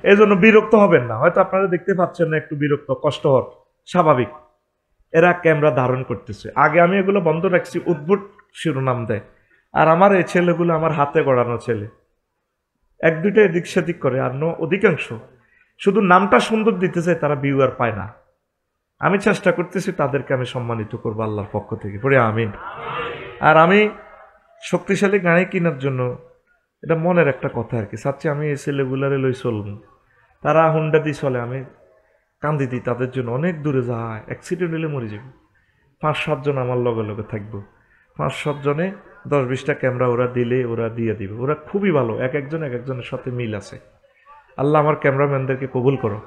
এই জন্য বিরক্ত হবেন না, হয়তো আপনারা দেখতে পাচ্ছেন না, একটু বিরক্ত কষ্ট হওয়ার স্বাভাবিক। এরা ক্যামেরা ধারণ করতেছে, আগে আমি এগুলো বন্ধ রাখছি, উদ্ভট শিরোনাম দেয়। আর আমার এই ছেলেগুলো আমার হাতে গড়ানো ছেলে, এক দুইটা এদিক সেদিক করে, আর অধিকাংশ শুধু নামটা সুন্দর দিতে চায়, তারা ভিউয়ার পায় না। আমি চেষ্টা করতেছি তাদেরকে আমি সম্মানিত করবো আল্লাহর পক্ষ থেকে, পড়ে আমিন। আর আমি শক্তিশালী গাড়ি কেনার জন্য, এটা মনের একটা কথা আর কি, চাচ্ছি আমি এই ছেলেগুলারে লই চলব, তারা হুন্ডা দিয়ে চলে, আমি কান্দি দিই তাদের জন্য, অনেক দূরে যায়, অ্যাক্সিডেন্ট হলে মরে যাবে। 5-7 জন আমার লগে লগে থাকবো, 5-7 জনে 10-20টা ক্যামেরা ওরা দিলে ওরা দিয়ে দিবে, ওরা খুবই ভালো, এক একজনের সাথে মিল আছে। আল্লাহ আমার ক্যামেরাম্যানদেরকে কবুল করো।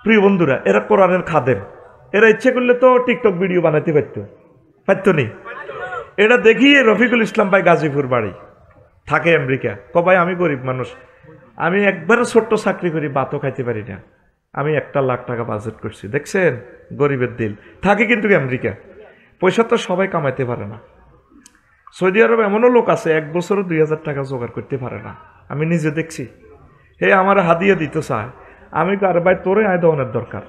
প্রিয় বন্ধুরা, এরা কোরআনের খাদেম, এরা ইচ্ছে করলে তো টিকটক ভিডিও বানাতে পারতো নি। এটা দেখিয়ে রফিকুল ইসলাম ভাই গাজীপুর বাড়ি, থাকে আমেরিকা, ভাই আমি গরিব মানুষ, আমি একবারে ছোট্ট চাকরি করি, ভাতও খাইতে পারি না, আমি 1 লাখ টাকা বাজেট করছি, দেখছেন গরিবের দিল, থাকে কিন্তু আমেরিকা, পয়সা তো সবাই কামাইতে পারে না। সৌদি আরব এমনও লোক আছে 1 বছরও 2000 টাকা জোগাড় করতে পারে না, আমি নিজে দেখছি। হে আমার হাদিয়া দিতে চায়, আমি আর ভাই তোরে আয় দেওয়ানোর দরকার।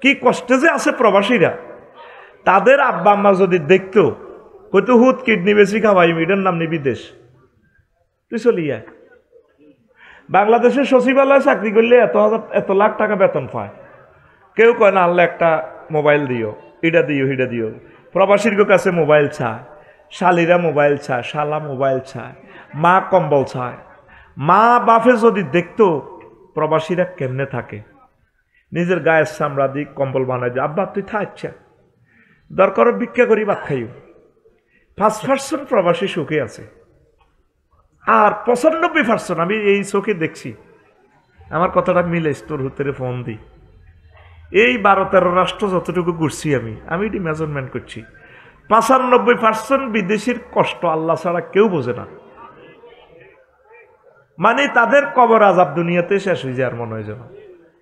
কি কষ্টে যে আছে প্রবাসীরা, তাদের আব্বা আম্মা যদি দেখতো, হয়তো হুদ কিডনি বেশি খাওয়াই, এটার নাম নিবি দেশ, তুই চলিয়া। বাংলাদেশের সচিবালয়ে চাকরি করলে এত লাখ টাকা বেতন পায়, কেউ কয় না আল্লাহ একটা মোবাইল দিও, এটা দিও হিটা দিও। প্রবাসীর কাছে মোবাইল চায়, শালিরা মোবাইল চায়, শালা মোবাইল চায়, মা কম্বল চায়। মা বাপে যদি দেখতো প্রবাসীরা কেমনে থাকে, নিজের গায়ের চামড়া দিয়ে কম্বল বানাই দিয়ে, আব্বা তুই থাকছা, দরকার ভিক্ষা করি ভাত খাইও। 5% প্রবাসী সুখে আছে, আর 95% আমি এই চোখে দেখছি, আমার কথাটা মিলে তোর হুতেরে ফোন দিই, এই 12-13 রাষ্ট্র যতটুকু ঘুরছি আমি এটি মেজারমেন্ট করছি, 95% বিদেশির কষ্ট আল্লাহ ছাড়া কেউ বোঝে না। মানে তাদের কবর আজাব দুনিয়াতে শেষ হয়ে যায় আর মনে হয় যেন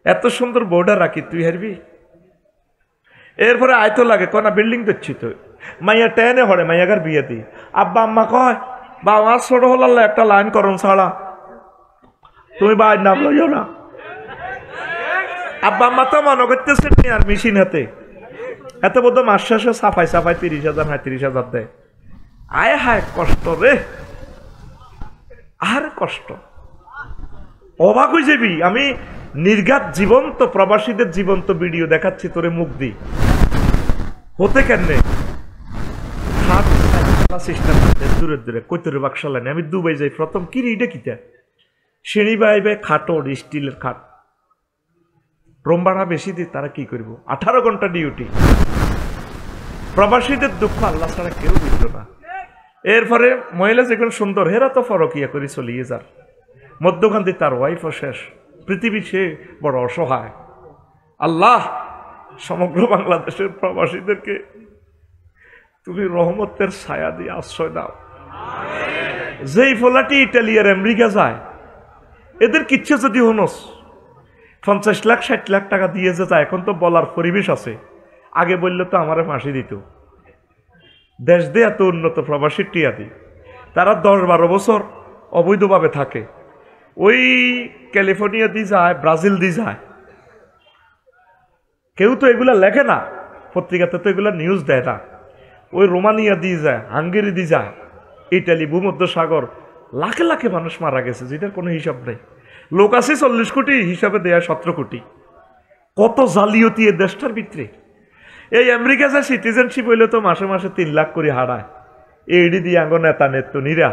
এত সুন্দর বর্ডার রাখি তুই হারবি। এরপরে আয়তো লাগে কনা বিল্ডিং দেখছি তো, মাইয়া টেনে হরে মাইয়াগার বিয়ে দিই, আব্বা আম্মা কয় বা আমার ছোট হল একটা লাইন করন ছাড়া তুমি বাইর নাম লইও না। আব্বা আম্মা তো মনে করতেছে আর মেশিন হাতে, এত বোধ মাস শেষে সাফাই 30,000 35,000 দেয়। আয় হায় কষ্ট রে, আর কষ্ট, অবাক হয়ে যাবি। আমি নির্ঘাত জীবন্ত প্রবাসীদের জীবন্ত ভিডিও দেখাচ্ছি তোরে, মুখ দি হতে কেনে দূরে দূরে কৈতরে বাক্সালা নেই। আমি দুবাই যাই প্রথম, কি রে এটা কিতা, শ্রেণী বাই বাই খাটো স্টিলের খাট, রুম ভাড়া বেশি দিই, তারা কি করবো, 18 ঘন্টা ডিউটি। প্রবাসীদের দুঃখ আল্লাহ ছাড়া কেউ বুঝল না। এরপরে মহিলা যেগুলো সুন্দর, হেরা তো ফরকিয়া করে চলিয়ে যার, মধ্যখান্তি তার ওয়াইফও শেষ, পৃথিবী সে বড় অসহায়। আল্লাহ সমগ্র বাংলাদেশের প্রবাসীদেরকে তুমি রহমতের ছায়া দিয়ে আশ্রয় দাও। যেই ফলাটি ইটালি আর আমেরিকা যায়, এদের কিচ্ছে যদি হনস 50 লাখ 60 লাখ টাকা দিয়ে যে যায়, এখন তো বলার পরিবেশ আছে, আগে বললে তো আমারে ফাঁসি দিত। দেশ দিয়ে এত উন্নত প্রবাসীর টিয়া দি, তারা 10-12 বছর অবৈধভাবে থাকে, ওই ক্যালিফোর্নিয়া দিয়ে যায়, ব্রাজিল দিয়ে যায়। কেউ তো এগুলা লেখে না, পত্রিকাতে তো এগুলা নিউজ দেয় না। ওই রোমানিয়া দিয়ে যায়, হাঙ্গেরি দিয়ে যায়, ইটালি, ভূমধ্য সাগর, লাখে লাখে মানুষ মারা গেছে, যেটার কোনো হিসাব নেই। লোক আছে 40 কোটি, হিসাবে দেয়া 17 কোটি। কত জালিয়াতি এ দেশটার ভিতরে। এই আমেরিকা যা সিটিজেনশিপ হইলে তো মাসে মাসে 3 লাখ করে হারায়, এইডি দিয়ে আঙ্গ নেতা নেত্তনীরা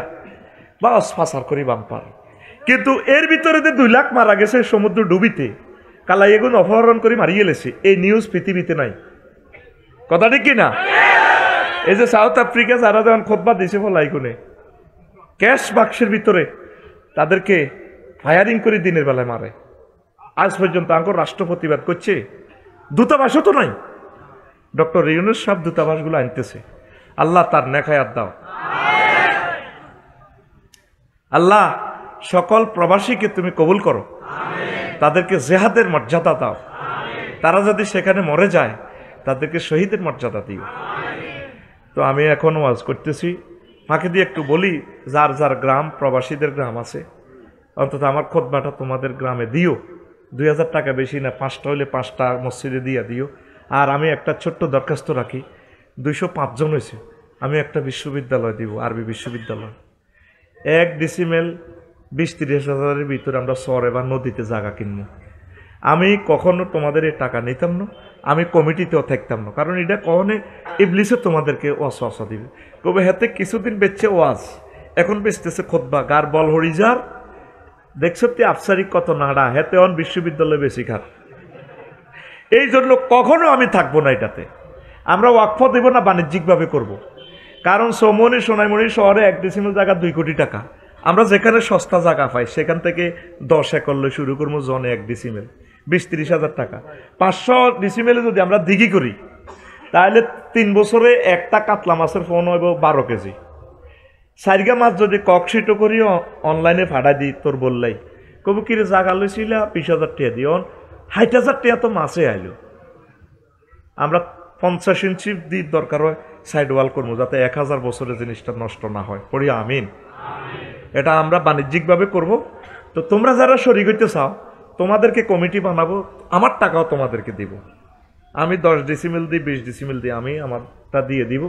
বাস ফাঁসার করি বাম্পার। কিন্তু এর ভিতরে যে 2 লাখ মারা গেছে সমুদ্র ডুবিতে, কালা এগুলো অপহরণ করে মারিয়ে গেছে, এই নিউজ পৃথিবীতে নাই। কথা ঠিক কিনা? এই যে সাউথ আফ্রিকা যারা যখন খোদবা দিছে ফলাই কোনে ক্যাশ বাক্সের ভিতরে তাদেরকে ফায়ারিং করে দিনের বেলায় মারে, আজ পর্যন্ত আঙ্কর রাষ্ট্র প্রতিবাদ করছে। দূতাবাসও তো নাই, ডক্টর ইউনূস সাহেব দূতাবাসগুলো আনতেছে। আল্লাহ তার নেখায়াত দাও। আল্লাহ সকল প্রবাসীকে তুমি কবুল করো, তাদেরকে জেহাদের মর্যাদা দাও। তারা যদি সেখানে মরে যায়, তাদেরকে শহীদের মর্যাদা দিও। তো আমি এখন ওয়াজ করতেছি, ফাঁকে দিয়ে একটু বলি, যার যার গ্রাম প্রবাসীদের গ্রাম আছে, অন্তত আমার খুতবাটা তোমাদের গ্রামে দিও, 2000 টাকা বেশি না, 5টা হলে 5টা মসজিদে দিয়া দিও। আর আমি একটা ছোট্ট দরখাস্ত রাখি, 205 জন হয়েছে, আমি একটা বিশ্ববিদ্যালয় দিব, আরবি বিশ্ববিদ্যালয়। 1 ডিসিমেল 20-30 হাজারের ভিতরে আমরা চরে বা নদীতে জায়গা কিনবো। আমি কখনো তোমাদের এই টাকা নিতাম না, আমি কমিটিতেও থাকতাম না, কারণ এটা কখনো ইবলিসে তোমাদেরকে ওয়াসওয়াসা দিবে, কবে হাতে কিছুদিন বেচছে ওয়াজ, এখন বেচতেছে খুতবা, গার বল হরিজার দেখছো তুই আফসারি কত নাড়া, হেতে অন বিশ্ববিদ্যালয়ে বেশি খাত। এই জন্য কখনো আমি থাকবো না এটাতে। আমরা ওয়াকফ দেব না, বাণিজ্যিকভাবে করব। কারণ সোমনি সোনাইমণি শহরে 1 ডিসিমেল জায়গা 2 কোটি টাকা, আমরা যেখানে সস্তা জায়গা পাই সেখান থেকে 10 একর শুরু করবো, জনে 1 ডিসিমেল 20-30 হাজার টাকা। 500 ডিসিমেলে যদি আমরা দিঘি করি তাহলে 3 বছরে একটা কাতলা মাছের ফোন হইব 12 কেজি। 4 মাছ যদি ককশিটো করি অনলাইনে ভাড়া দিই, তোর বললাই কবু কিরে জায়গা লইছিল 20,000 টাকা দিও, 60,000 টাকা তো মাছে আইলো। আমরা 50 ইঞ্চি দিই দরকার হয় সাইড ওয়াল করবো, যাতে 1000 বছরে জিনিসটা নষ্ট না হয়। পড়ি আমিন। এটা আমরা বাণিজ্যিকভাবে করব। তো তোমরা যারা শরীক হইতে চাও তোমাদেরকে কমিটি বানাবো, আমার টাকাও তোমাদেরকে দিব। আমি 10 ডিসিমেল দিই, 20 ডিসিমেল দিই, আমি আমারটা দিয়ে দিব।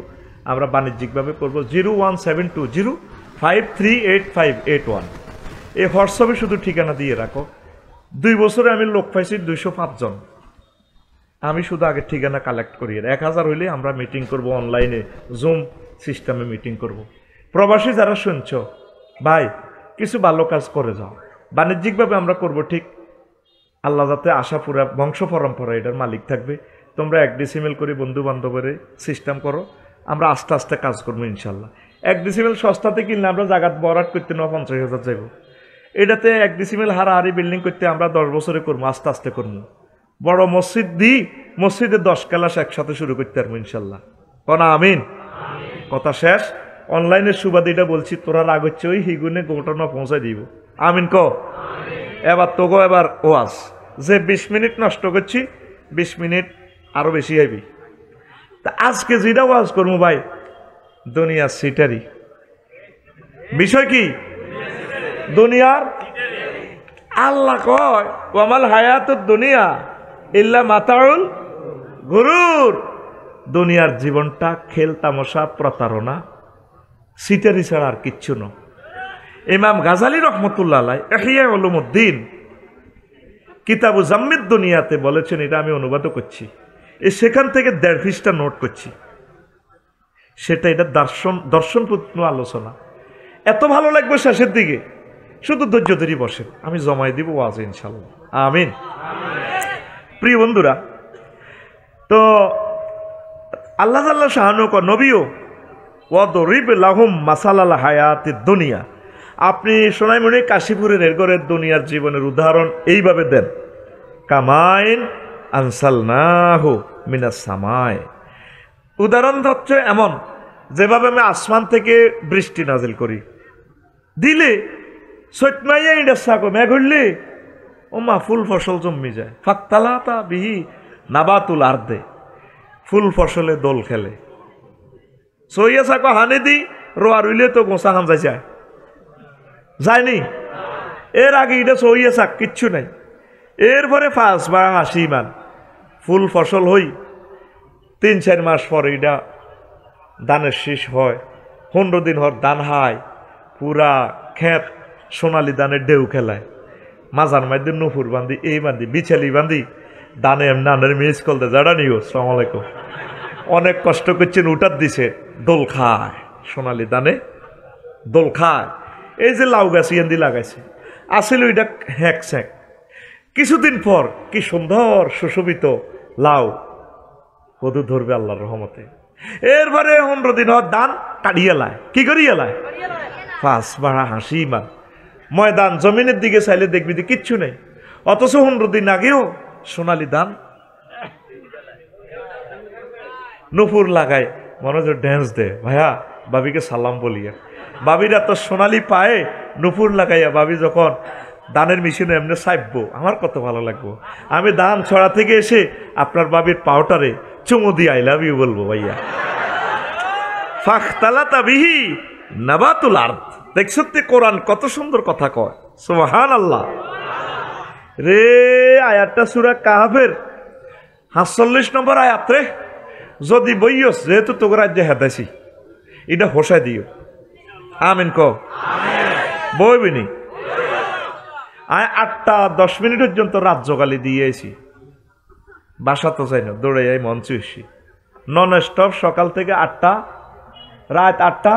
আমরা বাণিজ্যিকভাবে করবো। 01720538581 এই হোয়াটসঅ্যাপে শুধু ঠিকানা দিয়ে রাখো। 2 বছরে আমি লোক পাইছি 205 জন। আমি শুধু আগে ঠিকানা কালেক্ট করি, 1000 হইলে আমরা মিটিং করব, অনলাইনে জুম সিস্টেমে মিটিং করব। প্রবাসী যারা শুনছ ভাই, কিছু ভালো কাজ করে যাও, বাণিজ্যিকভাবে আমরা করব, ঠিক আল্লাহ যাতে আশা পুরা বংশ পরম্পরা এটার মালিক থাকবে। তোমরা 1 ডিসিমেল করে বন্ধু বান্ধবের সিস্টেম করো, আমরা আস্তে আস্তে কাজ করবো ইনশাল্লাহ। 1 ডিসিমেল সস্তাতে কিনলে আমরা জায়গা বরাট করতে নেওয়া 50,000 যাইব, এটাতে 1 ডিসিমেল হারাহারি বিল্ডিং করতে আমরা 10 বছরে করবো, আস্তে আস্তে করবো। বড় মসজিদ দিই, মসজিদে 10 ক্লাস একসাথে শুরু করতে পারবো ইনশাল্লাহ। কনা আমিন। কথা শেষ। অনলাইনের সুবাদিটা বলছি, তোরা রাগ হচ্ছে ওই হিগুনে ঘটনা পৌঁছাই দিব। আমিন ক। এবার তোগো এবার ওয়াজ যে 20 মিনিট নষ্ট করছি, 20 মিনিট আরো বেশি হইবি। তা আজকে যেটা ওয়াজ করবো ভাই, দুনিয়ার সিটারি বিষয় কি? দুনিয়ার আল্লাহ কয় ওয়ামাল হায়াতুদ দুনিয়া ইল্লা মাতাউল গুরুর। দুনিয়ার জীবনটা খেল তামাশা, প্রতারণা, সিটারি ছাড়া আর কিচ্ছু না। ইমাম গাজালি রহমতুল্লাহ আলাইহি ইহইয়া উলুমুদ্দিন কিতাবু জাম্মিদ দুনিয়াতে বলেছেন, এটা আমি অনুবাদও করছি, সেখান থেকে 1.5 পৃষ্ঠা নোট করছি। সেটা এটা দর্শনপূর্ণ আলোচনা, এত ভালো লাগবে শেষের দিকে, শুধু ধৈর্য ধরে বসেন, আমি জমাই দিব ওয়াজে ইনশাল্লাহ। আমিন। প্রিয় বন্ধুরা, তো আল্লাহ তাআলা শাহানু ক নবীও ওয়াদরিব লাহুম মাসালাল হায়াতিদ দুনিয়া, আপনি সোনাইমণি কাশীপুরের এরগরের দুনিয়ার জীবনের উদাহরণ এইভাবে দেন, কামাইন আনসালনাহু মিনাস সামায়। উদাহরণ হচ্ছে এমন, যেভাবে আমি আসমান থেকে বৃষ্টি নাজিল করি, দিলে সৈতমাইয়া ইডা সাকো মেঘ হইলে ও মা ফুল ফসল জন্মি যায়। ফাক্তালাতা বিহি নাবাতুল আরদে, ফুল ফসলে দোল খেলে। সইয়া সাকো হানে দি রোয়া রইলে তো গোসা খান যায়, যায়নি। এর আগে এটা সইয়া শাক কিচ্ছু নাই, এরপরে 5 বা 80 মান ফুল ফসল হই, 3-4 মাস পরে এটা ধানের শীষ হয়, 15 দিন হর ধান হায়, পুরা ক্ষেত সোনালি ধানের ঢেউ খেলায়, মাজার মধ্যে নুপুর বান্ধি, এই বান্ধি বিছালি বান্ধি, দানে নানের মিস করতে যারা নিও। আসসালামু আলাইকুম। অনেক কষ্ট করছেন, উঠার দিছে, দোল খায়, সোনালি দানে দোল খায়। এই যে লাউ গাছ ইয়ান্দি লাগাইছে, আসলে ওইটা হ্যাক স্যাক, কিছুদিন পর কি সুন্দর সুশোভিত লাউ কদু ধরবে আল্লাহর রহমতে। এরপরে 15 দিন হর ধান কাটিয়ে লায়, কি করিয়ে লায় 5 বা 80 মান। ময়দান জমিনের দিকে চাইলে দেখবি যে কিচ্ছু নেই, অথচ 15 দিন আগেও সোনালি ধান নুপুর লাগায়, মনোযোগ ড্যান্স দে ভাইয়া, বাবিকে সালাম বলিয়া। বাবিরা তো সোনালি পায়ে নুপুর লাগাইয়া, বাবি যখন দানের মেশিনে এমনি চাইবো, আমার কত ভালো লাগবো। আমি ধান ছড়া থেকে এসে আপনার বাবির পাউটারে চুমু দিয়ে আই লাভ ইউ বলবো ভাইয়া। ফাখতালাতা বিহি নাবাতুল আরদ। দেখছো তে কোরআন কত সুন্দর কথা কয়। সুবহানাল্লাহ। রে আয়াতটা সূরা কাহফের ৪৭ নম্বর আয়াত রে। যদি বইয়স যেহেতু তোকে রাজ্যে হেদাইছি এটা হোসাই দিও। আমিন ক বইবিনি। আয় ৮টা ১০ মিনিট পর্যন্ত রাত জোগালি দিয়েছি, বাসা তো চাই না, দৌড়ে যাই মঞ্চে এসি নন স্টপ সকাল থেকে রাত ৮টা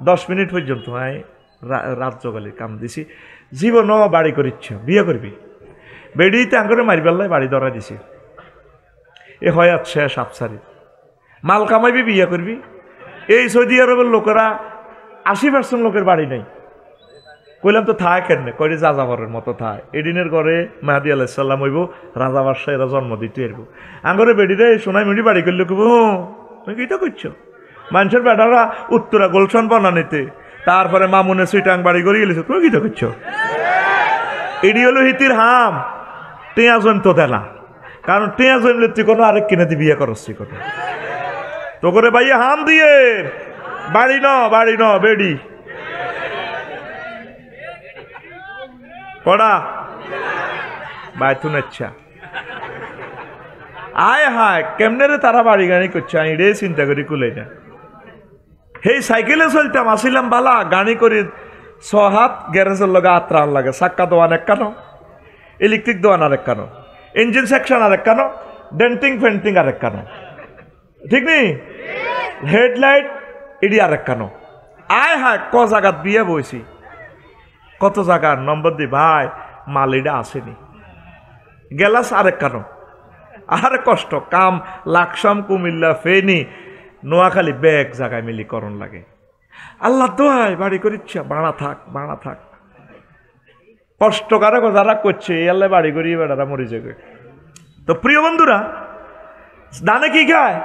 ১০ মিনিট পর্যন্ত আয় রাত জোগালি কাম দিছি। জীবনও বাড়ি করিচ্ছ, বিয়ে করবি বেড়িতে আঙ্গরে মারি পেল্লাই বাড়ি ধরা দিছি। এ হয় শেষ আফসারি মাল কামাইবি বিয়ে করবি। এই সৌদি আরবের লোকেরা ৮০% লোকের বাড়ি নেই। কইলাম তো থায় কেন কইরে যাযাবরের মতো থায়। এদিনের ঘরে মাহাদি আলাইহিস সালাম হইব, রাজা বাদশাহ এরা জন্ম দিতে এরব। আঙ্গরে বেডিরে সোনাই মুড়ি বাড়ি করলে কব তুমি কি তো করছো। মানুষের বেটারা উত্তরা গোলশান বনানিতে, তারপরে মামুনে সুইটাং বাড়ি করে গেলেছে, তুমি কি তো করছো। এডি হলো হিতির হাম, টেয়া জমতো দেনা। কারণ টেয়া জমলে তুই কোনো আরেক কিনে দি বিয়ে করস কথা তো করে ভাইয়া হাম দিয়ে বাড়ি ন বেডি পড়া বাইতুন। আচ্ছা আয় হায় কেমনে রে তারা বাড়ি গাড়ি করছে, আমি রে চিন্তা করি কুলাই না। সেই সাইকেলে চলতাম, আসিলাম বালা গাড়ি করি ৬ হাত গ্যারেজের লগে আত্রান লাগে। চাক্কা দোয়ান এক কানো, ইলেকট্রিক দোয়ান আর এক কানো, ইঞ্জিন সেকশন আর এক কানো, ডেন্টিং ফেন্টিং আর এক কানো, ঠিক নি হেডলাইট এডি আর এক কানো। আয় হায় ক জায়গাত বিয়ে বইছি, কত জায়গার নম্বর দি ভাই মালিডা আসেনি গেলাস আরেক কানো। আর কষ্ট কাম লাকসাম কুমিল্লা ফেনি নোয়াখালী ব্যাগ জায়গায় মিলি করণ লাগে। আল্লাহ দোহাই বাড়ি করিচ্ছা বাড়া থাক কষ্ট কারো যারা করছে আল্লাহ বাড়ি করি বেড়ারা মরি যাবে। তো প্রিয় বন্ধুরা দানে কি খায়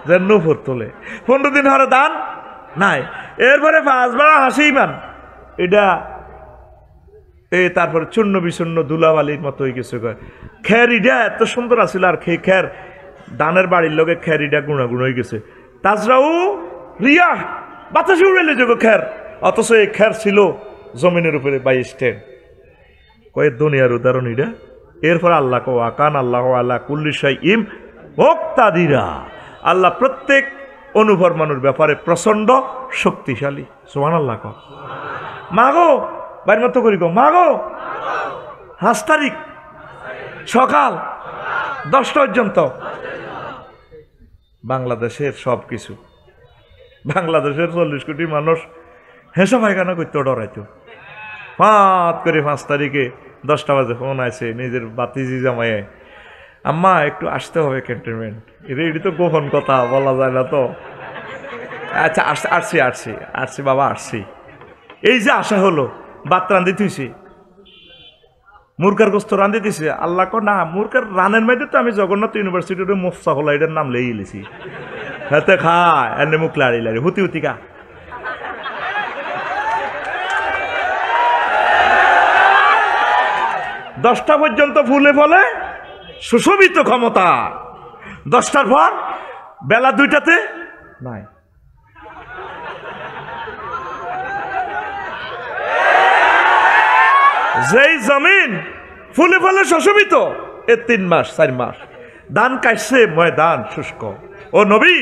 যে নুপুর তোলে 15 দিন হরে দান নাই, এরপরে 5 বেড়া হাসি মান এটা তারপরে চূর্ণ বিচূর্ণ ধুলাবালির মতো হয়ে গেছে। খেরিটা এত সুন্দর আছিল আর খের দানের বাড়ির লোকে খেরিটা গুণাগুণ হয়ে গেছে। তাজরাও রিয়া বাতাসে উড়েলে যোগ খের, অথচ এই খের ছিল জমিনের উপরে 22 স্ট্যান্ড। কয়েক দুনিয়ার উদাহরণ এটা। এরপর আল্লাহ কান আল্লাহ আল্লাহ কুল্লি শাইইন মুক্তাদিরা, আল্লাহ প্রত্যেক অনুভব মানুষ ব্যাপারে প্রচন্ড শক্তিশালী। সুবহানাল্লাহ। মাগো বাইর মতো করি গো, মাগো 5 তারিখ সকাল 10টা পর্যন্ত বাংলাদেশের সব কিছু, বাংলাদেশের 40 কোটি মানুষ হেসা পায়খানা করতে ডরাইতো। ফাঁত করে 5 তারিখে 10টা বাজে ফোন আছে নিজের বাতিজি জামাইয়ে, আম্মা একটু আসতে হবে ক্যান্টনমেন্ট। এটি তো গোপন কথা বলা যায় না তো। আচ্ছা আসছি বাবা আসছি। এই যে আশা হলো বাত রান্ধি থুইছি, মুরকার গোস্ত রান্ধি দিছে। আল্লাহ কো না মুরকার রানের মধ্যে তো আমি জগন্নাথ ইউনিভার্সিটির মোফসা হলা এটার নাম লেই লিছি, হাতে খায় এনে মুখ লাড়ি হুতি কা। দশটা পর্যন্ত ফুলে ফলে সুশোভিত ক্ষমতা, 10টার পর বেলা 2টাতে নাই। যেই জমিন ফুলে ফলে সুশোভিত এ 3 মাস 4 মাস ধান কাটছে ময়দান শুষ্ক। ও নবী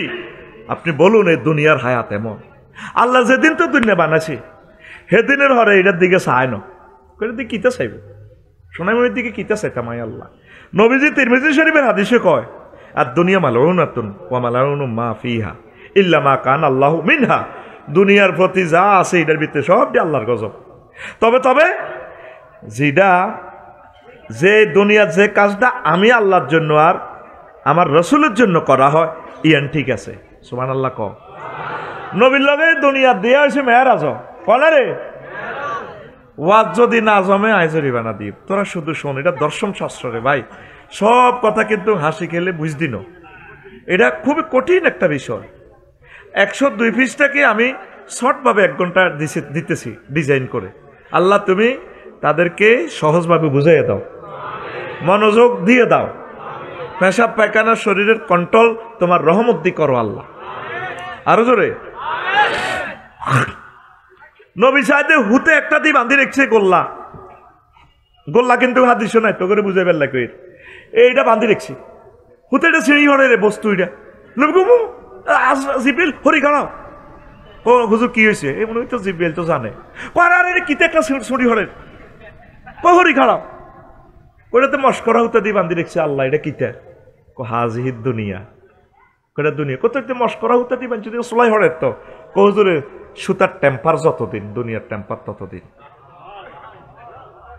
আপনি বলুন এই দুনিয়ার হায়াত এমন। আল্লাহ যেদিন তো দুনিয়া বানাইছে সেদিনের হরে এটার দিকে চায় না, দিকে কিতা চাইব সোনাইমুড়ির দিকে কিতা চাইতাম আল্লাহ। নবীজি তিরমিজি শরীফের হাদিসে কয় আর দুনিয়া মালাউনাতুন ওয়া মালাউনু মা ফিহা ইল্লা মা কান আল্লাহু মিনহা, দুনিয়ার প্রতি যা আছে এটার ভিতরে সবটি আল্লাহর গজব। তবে যে দুনিয়ার যে কাজটা আমি আল্লাহর জন্য আর আমার রসুলের জন্য করা হয় ইয়ান ঠিক আছে। সুবহানাল্লাহ ক। নবীর লগে দুনিয়া দেয়া হয়েছে মেয়ারাজ কনা রে, ওয়াজ যদি না জমে আইজরি বানা দিব। তোরা শুধু শোন, এটা দর্শন শাস্ত্র রে ভাই, সব কথা কিন্তু হাসি খেলে বুঝদি না। এটা খুবই কঠিন একটা বিষয়। 102 পৃষ্ঠাকে আমি শর্টভাবে 1 ঘন্টা দিতেছি ডিজাইন করে। আল্লাহ তুমি তাদেরকে সহজভাবে বুঝাইয়ে দাও, মনোযোগ দিয়ে দাও। পেশাব পায়খানা শরীরের কন্ট্রোল তোমার রহমত দি করো আল্লাহ। আরো জোরে। নবী সাহেদে হুতে একটা দিয়ে বান্ধি রেখছে গোল্লা, গোল্লা কিন্তু হাদিস নাই তো করে বুঝে ফেললা কই এইটা বান্ধি রেখছি হুতে, এটা সিঁড়ি হরে রে বস্তু, এটা জিব্রিল হরি খাড়াও। ও হুজুর কি হয়েছে? এই মনে হয় তো জিব্রিল তো জানে। আরে কিতে একটা ছুরি হরে, ও হরি খাড়াও, ওটাতে মস্করা হুতে দিয়ে বান্ধি রেখছে। আল্লাহ এটা কিতে? হাজিহিদ দুনিয়া, কটা দুনিয়া কত মস্করা হুতে দিয়ে বান্ধি সোলাই হরে তো হুজুরে সুতার টেম্পার যতদিন, দুনিয়ার টেম্পার ততদিন।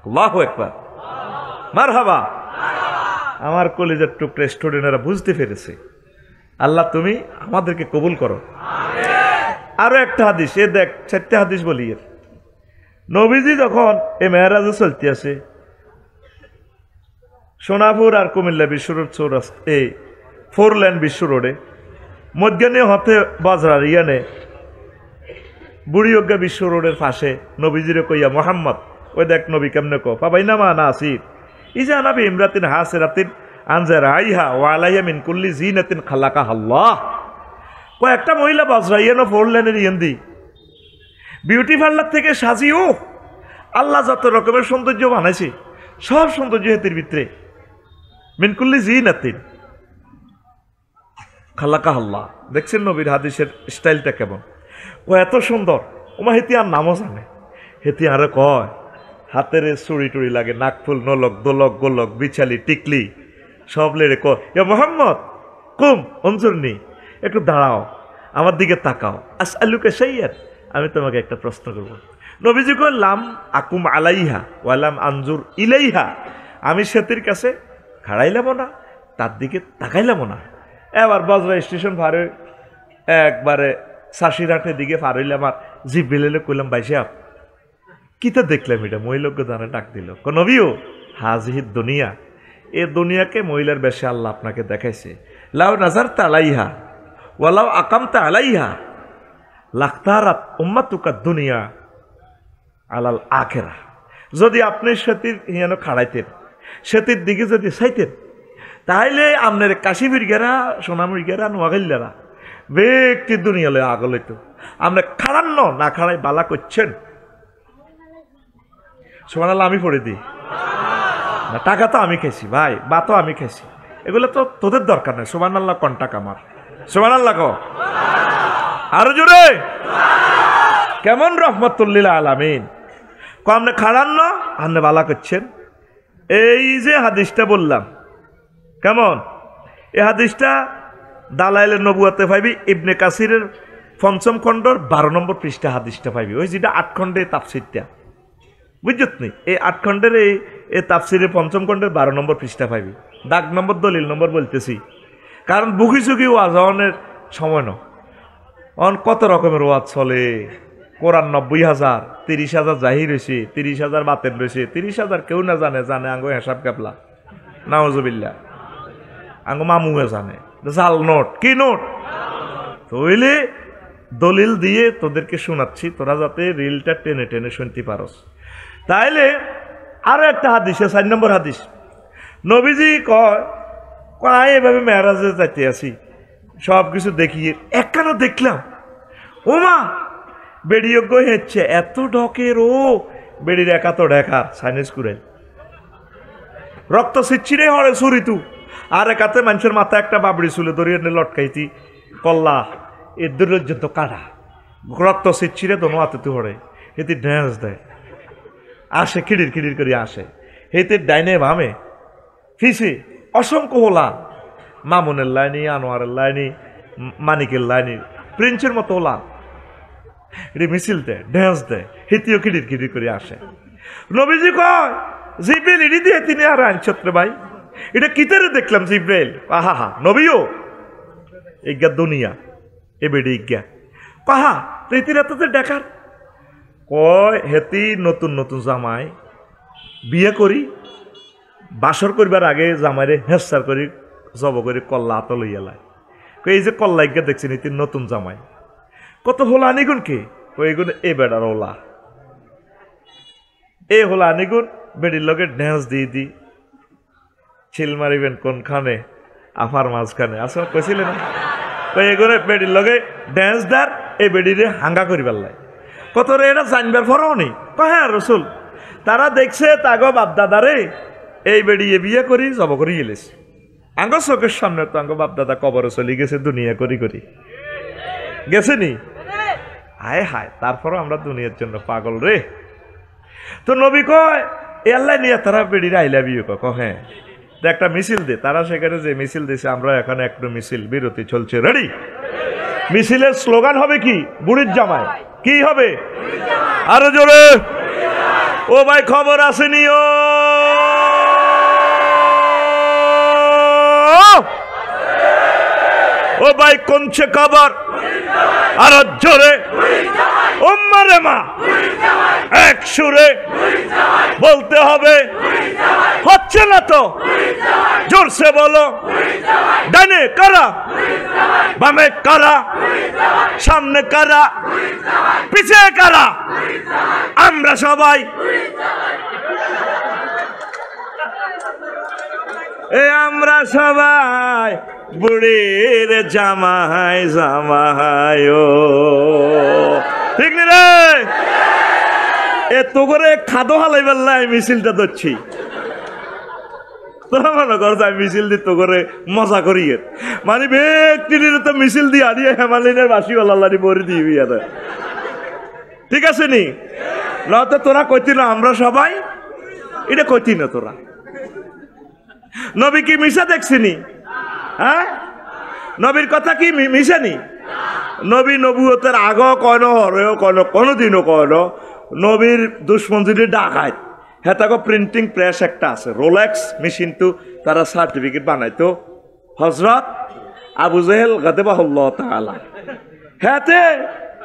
আল্লাহু আকবার, মারহাবা। আমার কলিজার টুকরা স্টুডেন্টরা বুঝতে পেরেছে। আল্লাহ তুমি আমাদেরকে কবুল করো। আরো একটা হাদিস, এ দেখ 4টা হাদিস বলি। এর নবীজি যখন এ মেহরাজে চলতে আছে, সোনাপুর আর কুমিল্লা বিশ্ব রোড চৌরাস্তা, এই 4 লেন বিশ্ব রোডে মধ্যাহ্নে হতে বাজরার ইয়ানে বুড়িয়জ্ঞা বিশ্ব রোডের পাশে নবীজিরে কইয়া মোহাম্মদ, ওই দেখ নবী কেমনে কো পাবাই না মা না আসির ইজা নাবি ইমরাতিন হাসিরাতিন আনজার আইহা ওয়া আলাইহা মিন কুল্লি জিনাতিন খালাকা আল্লাহ। কয়েকটা মহিলা বাজরাইয়ানো 4 লেনের ইয়ান্দি বিউটি পার্লার থেকে সাজিও আল্লাহ যত রকমের সৌন্দর্য বানাইছে, সব সৌন্দর্য হেতির ভিতরে মিন কুল্লি জিনাতিন খালাকা আল্লাহ। দেখছেন নবীর হাদিসের স্টাইলটা কেমন? ও এত সুন্দর, ওমা হেতি আর নামও জানে। হেতি আরে কয় হাতের চুড়ি টুড়ি লাগে, নাকফুল, নলক, দোলক, গোলক, বিছালি, টিকলি সব লেড়ে ক এ মোহাম্মদ কুম অঞ্জুরনি, একটু দাঁড়াও, আমার দিকে তাকাও। আসআলুকা শাইয়ান, আমি তোমাকে একটা প্রশ্ন করব। নবীজি কয় লাম আকুম আলাইহা ওয়ালাম আনজুর ইলাইহা, আমি সেতির কাছে খাড়াইলাম না, তার দিকে তাকাইলাম না। এবার বজরা স্টেশন ভারে একবারে সাশিরাটের দিকে পার হইলাম, আর জিব্রিলে কইলাম বাইশে আপ কিতা দেখলাম এটা? মহিলাকে জানে ডাক দিল, নবীও হাজিহিদ দুনিয়া, এ দুনিয়াকে মহিলার বেশে আল্লাহ আপনাকে দেখাইছে। লাউ নাজারতা আলাইহা ওয়ালাউ আকামতা আলাইহা লাখতারাত উম্মাতুকা দুনিয়া আলাল আখিরা। যদি আপনি সেতির হিয়ান খাড়াইতেন, সেতির দিকে যদি চাইতেন, তাহলে আপনার কাশিবির গেরা, সোনামুর গেরা, নোয়াগাইলারা ব্যক্তি দুনিয়ালে আগলে তো আমরা খাড়ান্ন না খাড়াই বালা করছেন। সুবহানাল্লাহ আমি পড়ে দিই না, টাকা তো আমি খাইছি ভাই, বা তো আমি খাইছি, এগুলো তো তোদের দরকার নেই। সুবহানাল্লাহ কোন টাকা আমার? সুবহানাল্লাহ কো আরো জোরে। কেমন রহমতুল্লিল আলামিন কো আপনি খাড়ান্ন, আপনি বালা করছেন। এই যে হাদিসটা বললাম কেমন, এই হাদিসটা দালাইলের নবুয়াতে পাইবি, ইবনে কাসিরের 5ম খণ্ডর 12 নম্বর পৃষ্ঠা হাদিসটা পাইবি, ওই যেটা 8 খণ্ডে তাফসিরটা, বুঝছত নি? এই 8 খণ্ডের এই তাফসিরের 5ম খণ্ডের 12 নম্বর পৃষ্ঠা পাইবি। দাগ নম্বর দলিল নম্বর বলতেছি, কারণ বুকি চুকি ওয়াজনের সময় ন, অন কত রকমের ওয়াজ চলে। কোরআন 90,000, 30,000 জাহির হয়েছে, 30,000 বাতেন রয়েছে, 30,000 কেউ না জানে, জানে আঙ্গো হেসাব কাবলা, নাউজুবিল্লাহ, আঙ্গো মামুয়ে জানে। জাল নোট, কি নোট? তইলে দলিল দিয়ে তোদেরকে শোনাচ্ছি, তোরা যাতে রিলটা টেনে টেনে শুনতে পারস। তাইলে আরো একটা হাদিস, 4 নম্বর হাদিস, নবীজি কয় এভাবে মেরাজে যাইতে আসি, সব কিছু দেখিয়ে একখানা দেখলাম, ওমা বেড়িয়োগ্য হচ্ছে এত ঢকের, ও বেড়ির একা তো ঢেকার সাইনিস করে রক্ত ছিটছিড়ে হরে সুরিতু, আর একাতে মানুষের মাথা একটা বাবড়ি চুলে দরিয়ে লটকাইতি কল্লা এ দুর্যন্ত কাটা রক্ত ছিটছিড়ে দোনো হাতে তু হরে, এতে ড্যান্স দেয়, আসে খিড়ির খিড়ির করে আসে, হেতে ডাইনে বামে ফিসে অসংখ্য হোলা, মামুনের লাইনি, আনোয়ারের লাইনি, মানিকের লাইনি, প্রিন্সের মতো হোলা, এটি মিছিল দেয়, ড্যান্স দেয়, হেতিও খিড়ির খিড়ির করে আসে। নবীজি কয় জিব্রাইল ইডি দিয়ে তিনি আর আইনছত্রে ভাই, এটা কিতারে দেখলাম জিব্রাইল, আহা হা নবীও ইজ্ঞা দুনিয়া এ বেড়ে ইজ্ঞা কাহা রীতির এতদের দেখার কয় হেতি নতুন নতুন জামাই বিয়ে করি, বাসর করবার আগে জামাইরে হেসার করি, জব করি কল্লা আত লইয়া লাই, এই যে কল্লা ইজ্ঞা দেখছেন এটি নতুন জামাই, কত হোলা আনিগুন কে? এইগুন এ বেড়ার ওলা, এ হোলা আনিগুন বেড়ির লগে ড্যান্স দিয়ে দি, ছিল মারিবেন কোনখানে আফার মাঝখানে আসলে কইছিলেন না, এগুলো বেড়ির লগে ড্যান্স দার এই বেড়িরে হাঙ্গা করিবার লাই। কত রে এটা জানবার পরও নেই, হ্যাঁ রসুল। তারা দেখছে তাগো বাপদাদারে এই বেড়িয়ে বিয়ে করি জব করি গেলেছে, আঙ্গ চোখের সামনে তো আঙ্গ বাপদাদা কবরে চলে গেছে দুনিয়া করি করি গেছে নি। হায় হায়, তারপরও আমরা দুনিয়ার জন্য পাগল রে। তো নবী কয় এ আল্লাহ নিয়ে তারা বেড়িরা আইলা বিয়ে হ্যাঁ একটা মিছিল দে। তারা সেখানে যে মিছিল দিছে, আমরা এখানে একটু মিছিল বিরতি চলছে, রেডি? মিছিলের স্লোগান হবে কি? বুড়ির জামায়। কি হবে? আরো জোরে। ও ভাই খবর আসেনি? ও ভাই কোনছে খবর? আরো জোরে। উম্মারে মা এক সুরে বলতে হবে, হচ্ছে না তো জোরসে বলো। ডানে কারা, বামে কারা, সামনে কারা, পিছে কারা? আমরা সবাই আমরা সবাই বুড়ির জামাই জামাই। ঠিক নি রে? এত করে খাদো হালাই বেল্লাই মিছিলটা ধরছি। তোরা মনে কর আমি মিছিল দি তো করে মজা করি, মানে ব্যক্তির তো মিছিল দিয়ে আনিয়ে হেমালিনের বাসিওয়ালারি বরি দিবি। ঠিক আছে নি? নয়তো তোরা কইতি না আমরা সবাই, এটা কইতি না তোরা। নবী কি মিশা দেখছিনি? হ্যাঁ, নবীর কথা কি মিশানি? নবী নবুয়তের আগ কয়ন হরেও কয়ন কোনোদিনও কয়ন নবীর দুশ্মন যদি ডাকায় হ্যাঁ তাকে প্রিন্টিং প্রেস একটা আছে, রোলেক্স মেশিন, তো তারা সার্টিফিকেট বানাইতো হজরত আবু জেহেল গাদেবাহুল্লাহ তাআলা হাতে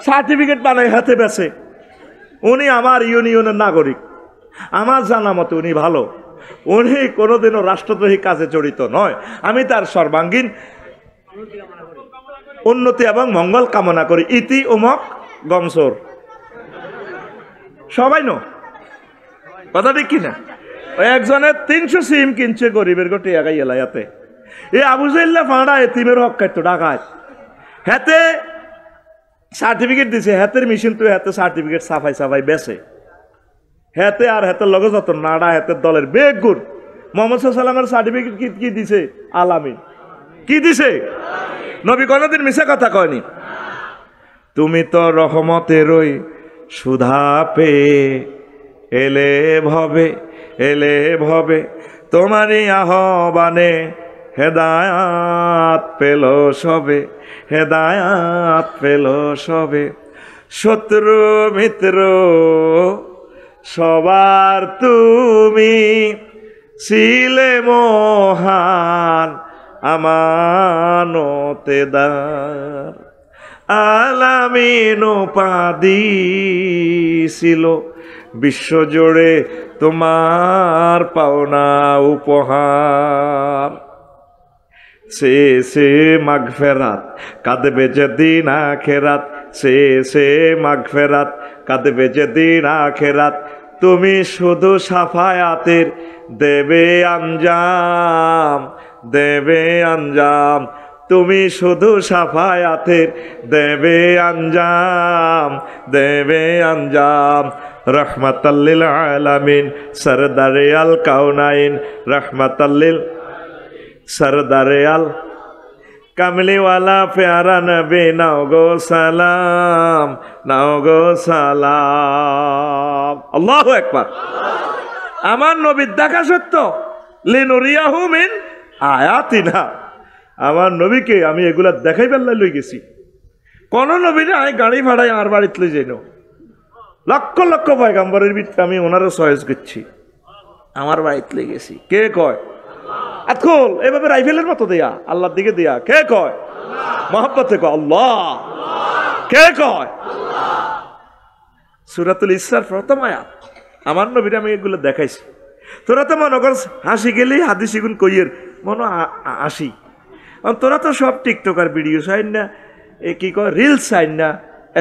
সার্টিফিকেট বানাই হাতে বেছে। উনি আমার ইউনিয়নের নাগরিক, আমার জানা মতে উনি ভালো, উনি কোনোদিনও রাষ্ট্রদ্রোহী কাজে জড়িত নয়। আমি তার সর্বাঙ্গীন উন্নতি এবং মঙ্গল কামনা করি। ইতি উমক গমসোর সবাই নো কথা ঠিক কিনা? ওই একজনের 300 সিম কিনছে গরিবের গোটে এগাই এলাইয়াতে। এই আবু জাইল্লা ফাঁড়া এতিমের হক খাইতো ডাকায়, হাতে সার্টিফিকেট দিছে, হাতের মেশিন তো হাতে সার্টিফিকেট সাফাই সাফাই বেছে হাতে, আর হাতের লগে যত নাড়া হাতের দলের বেগ গুণ। মোহাম্মদ সাল্লামের সার্টিফিকেট কি দিছে? আলামিন। কি দিছে? নবী কোনদিন মিছা কথা কয়নি। তুমি তো রহমতেরই সুধা পেয়ে এলে ভবে তোমারই আহ্বানে হেদায়াত পেল সবে, হেদায়াত পেল সবে। শত্রু মিত্র সবার তুমি ছিলে মহান আমানতেদার। আলামিন উপাধি ছিল বিশ্বজুড়ে তোমার পাওনা উপহার। সে মাগফেরাত কাঁদবে যেদিন আখেরাত, সে মাগফেরাত কাঁদবে যেদিন আখেরাত। তুমি শুধু সাফায়াতের দেবে আঞ্জাম, দেবে আঞ্জাম। তুমি শুধু সাফায়াতের দেবে আঞ্জাম, দেবে আঞ্জাম। রহমাতাল্লিল আলামিন সরদারে আল কাউনাইন, রহমাতাল্লিল সরদারে আল কামলিওয়ালা প্যারা নবী, নাও গো সালাম, নাও গো সালাম। আল্লাহু আকবার। আমার নবীর দেখা সত্য, লিনুরিয়াহু মিন আয়াতিনা। আমার নবীকে আমি এগুলা দেখাই বেল্লাই লই গেছি। কোন নবীরে আমি গাড়ি ভাড়াই আর বাড়িতে লই যাই না। লক্ষ লক্ষ পয়গাম্বরের ভিতরে আমি ওনারও চয়েস করছি, আমার বাড়িতে লই গেছি। কে কয়? আতখল এভাবে রাইফেলের মতো দেয়া, আল্লাহর দিকে দেয়া। কে কয়? মহব্বতে কয় আল্লাহ। কে কয়? সূরাতুল ইসরার প্রথম আয়াত। আমার নবীরে আমি এগুলো দেখাইছি। তোরা তো মনে কর হাসি গেলেই হাদিস গুণ কইয়ের মনে আসি। তোরা তো সব টিকটকার ভিডিও চাই না, কি কয় রিলস চাই না,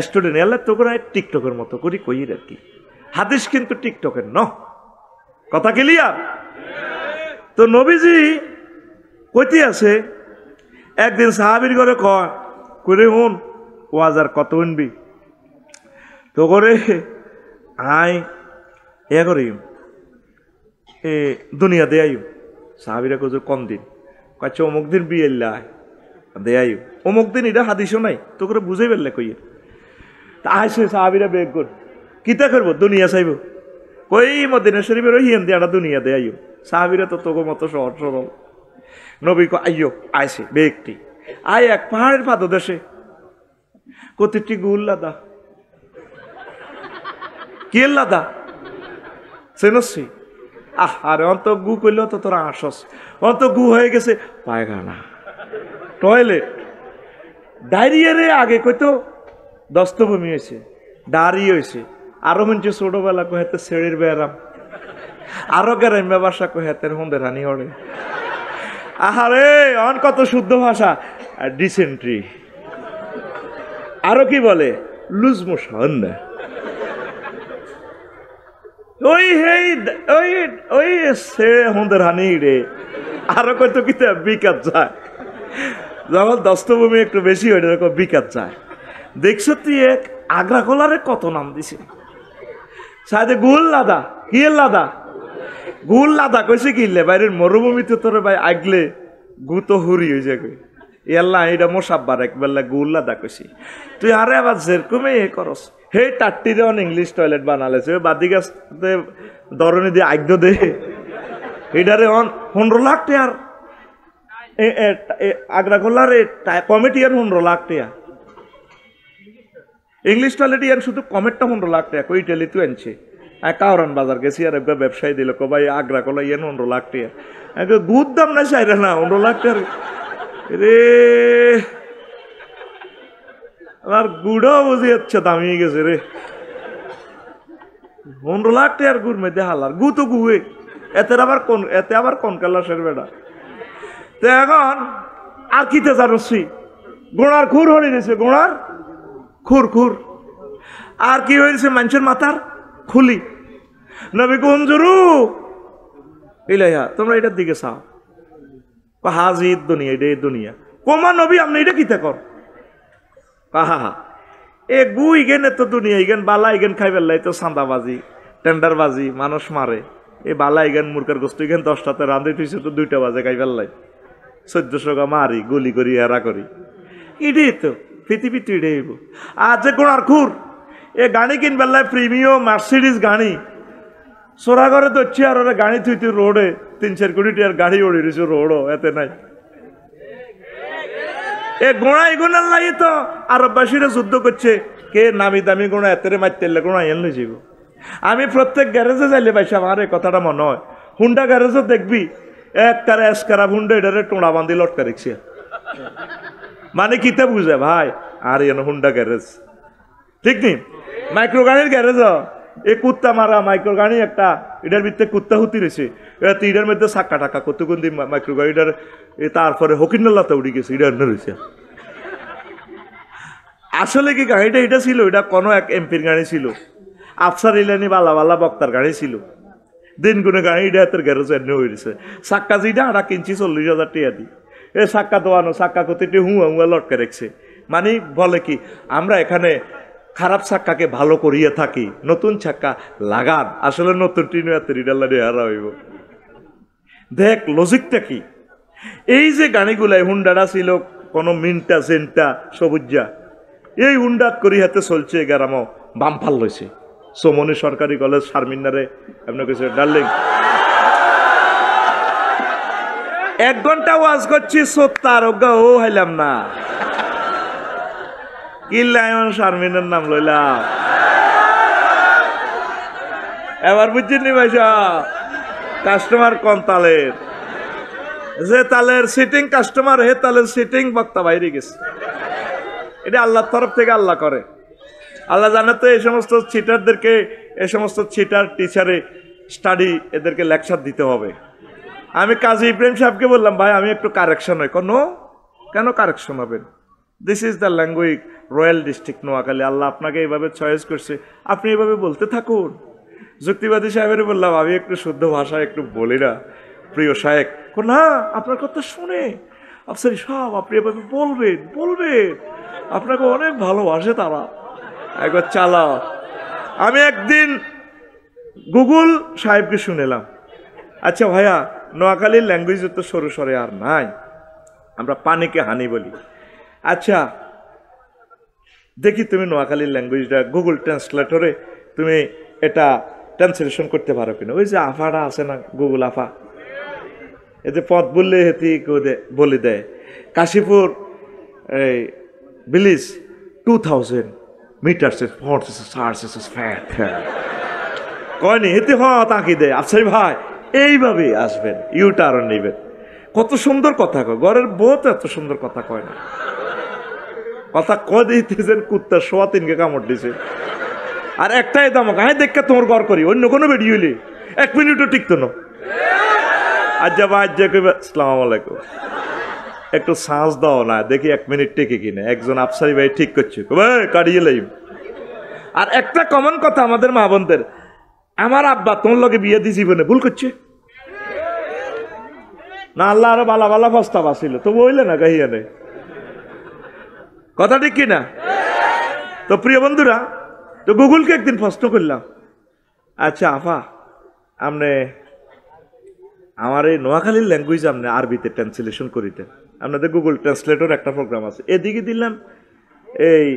স্টুডেন্ট এলে তো করে টিকটকের মতো করি কইয়ের আর কি। হাদিস কিন্তু টিকটকের ন, কথা ক্লিয়ার? তো নবীজি কইতে আছে একদিন সাহাবীর ঘরে কয় করে হুন ওয়াজ আর কত শুনবি। তো তো করে আই এ করি এ দুনিয়া দে আইও সাহাবিরা কজুর কম দিন কয়েছে অমুক দিন বিয়ে দে আইও অমুক দিন এটা হাদিসও নাই তো করে বুঝাই ফেললে কইয়ে তা আইসে সাহাবিরা বেগ কর কিতা করবো দুনিয়া চাইব কই মদিনা শরীফের ওই হিয়ান দিয়ে দুনিয়া দে আইও সাহাবিরা তো তোকে মতো সহজ সরল নবী কো আইও আইসে বেগটি আয় এক পাহাড়ের পাদদেশে কতিটি গুল লাদা কি লাদা চেনসি আরে অন্ত গু করলেও তো তোরা আসস অন্ত গু হয়ে গেছে পায়খানা টয়লেট ডায়রিয়া রে আগে কইতো দস্তভূমি হয়েছে ডারি হয়েছে আরো মঞ্চে ছোটবেলা কহেতে ছেড়ির বেড়াম আরো গ্রাম্য ভাষা কহেতের হন্দের হানি হড়ে আহারে অন কত শুদ্ধ ভাষা ডিসেন্ট্রি আরো কি বলে লুজ মোশন ওই হেই ওই ওই সে হন্দের হানি রে আরো কত কি বিকাত যায় যখন দস্তভূমি একটু বেশি হয় এরকম বিকাত যায় দেখছো তুই এক আগ্রা কলারে কত নাম দিছে সাথে গুল লাদা কি লাদা গুল লাদা কইছে কিনলে বাইরের মরুভূমিতে তোর ভাই আগলে গু তো হুরি হয়ে যাবে এল্লা এটা মোসাব্বার একবেলা গুল লাদা কইছি তুই আরে আবার যেরকমই এ করস হে টাট্টিরে অন ইংলিশ টয়লেট বানালেছে বাদি গাছ দরনে দিয়ে আগ্য দে এটারে অন 15 লাখ টাকার আগ্রা কলার কমিটিয়ান 15 লাখ টাকা ইংলিশ টয়লেট ইয়ান শুধু কমেটটা 15 লাখ টাকা কই টেলি তুই আনছে কাউরান বাজার গেছি আর একবার ব্যবসায়ী দিল কো ভাই আগ্রা কলা ইয়ান 15 লাখ টাকা গুদ দাম না চাইরে না 15 লাখ টাকা রে আর গুড়ও বুঝি যাচ্ছে দামিয়ে গেছে রে 15 লাখ টাকার গুড় মেয়েতে হালার গু তো গুয়ে এতে আবার কোন কালাসের বেড়া তো এখন আর কিতে জানছি গোড়ার খুর হয়ে গেছে গোড়ার খুর খুর আর কি হয়েছে মানুষের মাথার খুলি নবী কুঞ্জুরু ইলাইহা তোমরা এটার দিকে চাও হাজির দুনিয়া এটা দুনিয়া কোমা নবী আপনি এটা কিতে কর কাহা এ গু ইগেন তো দুনিয়া ইগেন বালা ইগেন খাই বেলাই তো সান্দাবাজি টেন্ডারবাজি মানুষ মারে এ বালা ইগেন মুরকার গোস্ত ইগেন 10টাতে রাঁধে তুইছে তো 2টা বাজে খাই বেলাই 1400 গা মারি গুলি করি এরা করি এটাই তো পৃথিবী তুই এটাই আর যে গোড়ার খুর এ গাড়ি কিনবেলায় প্রিমিয়াম মার্সিডিস গাড়ি সোরা ঘরে দচ্ছি আর ওরা গাড়ি তুই তুই রোডে 3-4 কোটি টাকার গাড়ি ওড়ি রয়েছে রোডও এতে নাই এ গোড়া এগুনার লাগে তো আরববাসীরা যুদ্ধ করছে কে নামি দামি গোড়া এতেরে মারতে গোড়া এন লই যাব আমি প্রত্যেক গ্যারেজে যাইলে পাইছি আমার এই কথাটা মনে হয় হুন্ডা গ্যারেজও দেখবি এক কারা এসকারা হুন্ডা এটারে টোড়া বান্ধি লটকা রেখছে মানে কিতে বুঝে ভাই আর এন হুন্ডা গ্যারেজ ঠিক নি মাইক্রো গাড়ির গ্যারেজ এ কুত্তা মারা মাইক্রো গাড়ি একটা এটার ভিতরে কুত্তা হুতি রয়েছে এটার মধ্যে চাক্কা টাকা কতক্ষণ দিন মাইক্রো গাড়িটার তারপরে হকিন্নলাতে উঠে গেছে এটা অন্য রয়েছে আসলে কি গাড়িটা এটা ছিল এটা কোনো এক এমপির গাড়ি ছিল আফসার ইলানি বালা বালা বক্তার গাড়ি ছিল দিন গুনে গাড়ি এটা হাতের গ্যারেজ এনে হয়েছে চাক্কা যেটা আড়া কিনছি 40,000 টাকা দি এ চাক্কা দোয়ানো চাক্কা কতিটি হুয়া হুয়া লটকে রেখছে মানে বলে কি আমরা এখানে খারাপ চাক্কাকে ভালো করিয়ে থাকি নতুন চাক্কা লাগান আসলে নতুন টিনাল্লা হইব দেখ লজিকটা কি এই যে গাড়িগুলাই হুন্ডাটা ছিল কোনো মিনটা জেনটা সবুজা এই হুন্ডাত করি হাতে চলছে গ্রাম বামফাল লইছে সোমনি সরকারি কলেজ শারমিনারে আপনার কাছে ডার্লিং 1 ঘন্টা ওয়াজ করছি সত্তার অজ্ঞা ও হাইলাম না কিল্লায়ন শারমিনের নাম লইলাম এবার বুঝছেন ভাইসা কাস্টমার কোন তালের যে তালের সিটিং কাস্টমার হে তালের সিটিং বক্তা বাইরে গেছে এটা আল্লাহর তরফ থেকে আল্লাহ করে আল্লাহ জানে তো এই সমস্ত চিটারদেরকে এই সমস্ত চিটার টিচারে স্টাডি এদেরকে লেকচার দিতে হবে আমি কাজী ইব্রাহিম সাহেবকে বললাম ভাই আমি একটু কারেকশন হয় কেন কারেকশন হবেন this is the language royal district Noakhali Allah আপনাকে এইভাবে চয়েস করছে আপনি এইভাবে বলতে থাকুন যুক্তিবাদী সাহেবের বললাম আমি একটু শুদ্ধ ভাষা একটু বলি না প্রিয় শায়েক না আপনার কথা শুনে আফসারি সাহেব আপনি এভাবে বলবেন আপনাকে অনেক ভালোবাসে তারা একবার চালাও আমি একদিন গুগল সাহেবকে শুনেলাম, আচ্ছা ভাইয়া নোয়াখালীর ল্যাঙ্গুয়েজ তো সরু সরে আর নাই, আমরা পানিকে হানি বলি। আচ্ছা দেখি তুমি নোয়াখালীর ল্যাঙ্গুয়েজটা গুগল ট্রান্সলেটরে তুমি এটা ট্রান্সলেশন করতে পারো কিনা। ওই যে আফাটা আছে না, গুগল আফা, এতে পথ বললে হেতি বলে দেয় কাশীপুর এই ভিলেজ 2000 মিটার্স ফ্যাট কয়নি হেতে তাকি দেয়। আচ্ছা ভাই এইভাবে আসবেন, ইউটার্ন নেবেন। কত সুন্দর কথা কয়, ঘরের বউ তো এত সুন্দর কথা কয় না। কথা কয় দিতেছেন কুত্তা সোয়া তিনকে কামড় দিছে, আর একটাই দামক হ্যাঁ দেখে তোমার ঘর করি, অন্য কোনো বেরিয়ে হইলে 1 মিনিটও টিকতো না। আজ্জা বা আজ্জা কইবা আসসালামু আলাইকুম, একটু সাহস দাও না দেখি 1 মিনিট টেকে কিনা। একজন আফসারি ভাই ঠিক করছে, কাটিয়ে লাইম। আর একটা কমন কথা আমাদের মা বোনদের, আমার আব্বা তোমার লগে বিয়ে দিয়ে জীবনে ভুল করছে না, আল্লাহ আরো বালা বালা প্রস্তাব আসিল তো বইলে না কাহিয়া নেই, কথা ঠিক কিনা? তো প্রিয় বন্ধুরা, তো গুগলকে একদিন প্রশ্ন করলাম, আচ্ছা আফা আপনি আমার এই নোয়াখালীর ল্যাঙ্গুয়েজ আপনি আরবিতে ট্রান্সলেশন করিতেন, আপনাদের গুগল ট্রান্সলেটর একটা প্রোগ্রাম আছে, এদিকে দিলাম এই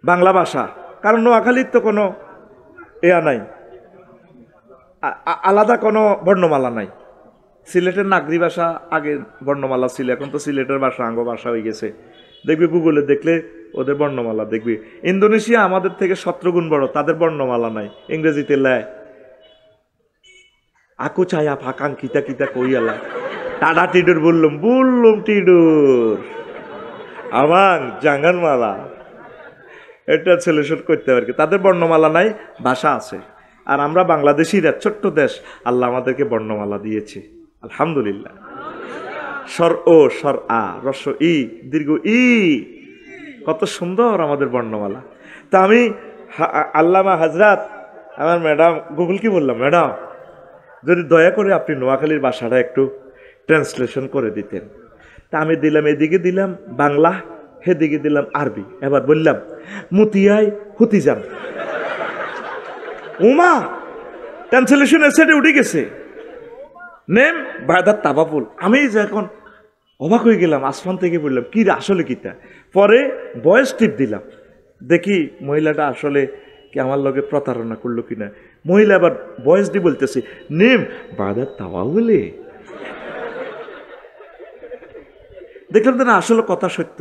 বাংলা ভাষা, কারণ নোয়াখালীর তো কোনো এয়া নাই, আলাদা কোনো বর্ণমালা নাই। সিলেটের নাগরি ভাষা আগে বর্ণমালা ছিল, এখন তো সিলেটের ভাষা আঙ্গ ভাষা হয়ে গেছে। দেখবি গুগলে দেখলে ওদের বর্ণমালা দেখবি। ইন্দোনেশিয়া আমাদের থেকে 17 গুণ বড়, তাদের বর্ণমালা নাই, ইংরেজিতে লেয় আকু ছায়া ফাঁকাং কিতা কিতা কইয়ালা টাডা টিডুর বললুম টিডুর আমাং জাঙ্গান মালা, এটা ছেলেশোট করতে পারি। তাদের বর্ণমালা নাই, ভাষা আছে। আর আমরা বাংলাদেশিরা ছোট্ট দেশ, আল্লাহ আমাদেরকে বর্ণমালা দিয়েছে আলহামদুলিল্লাহ। স্বর ও স্বর আ রস্ব ই দীর্ঘ ই, কত সুন্দর আমাদের বর্ণমালা। তা আমি আল্লামা হাজরাত আমার ম্যাডাম গুগল কি বললাম, ম্যাডাম যদি দয়া করে আপনি নোয়াখালীর ভাষাটা একটু ট্রান্সলেশন করে দিতেন। তা আমি দিলাম, এদিকে দিলাম বাংলা, সেদিকে দিলাম আরবি। এবার বললাম মুতিয়াই হুতি যান, উমা ট্রান্সলেশন এসে উঠে গেছে, নেম বায়দার তাবাপুল। আমি যে এখন অবাক হয়ে গেলাম, আসমান থেকে বললাম কি আসলে কিতা। পরে ভয়েস টিপ দিলাম, দেখি মহিলাটা আসলে কি আমার লগে প্রতারণা করলো কিনা। মহিলা আবার ভয়েস দিয়ে বলতেছে নেম বায়দার তাবাবুলে। দেখলাম তো না আসলে কথা সত্য।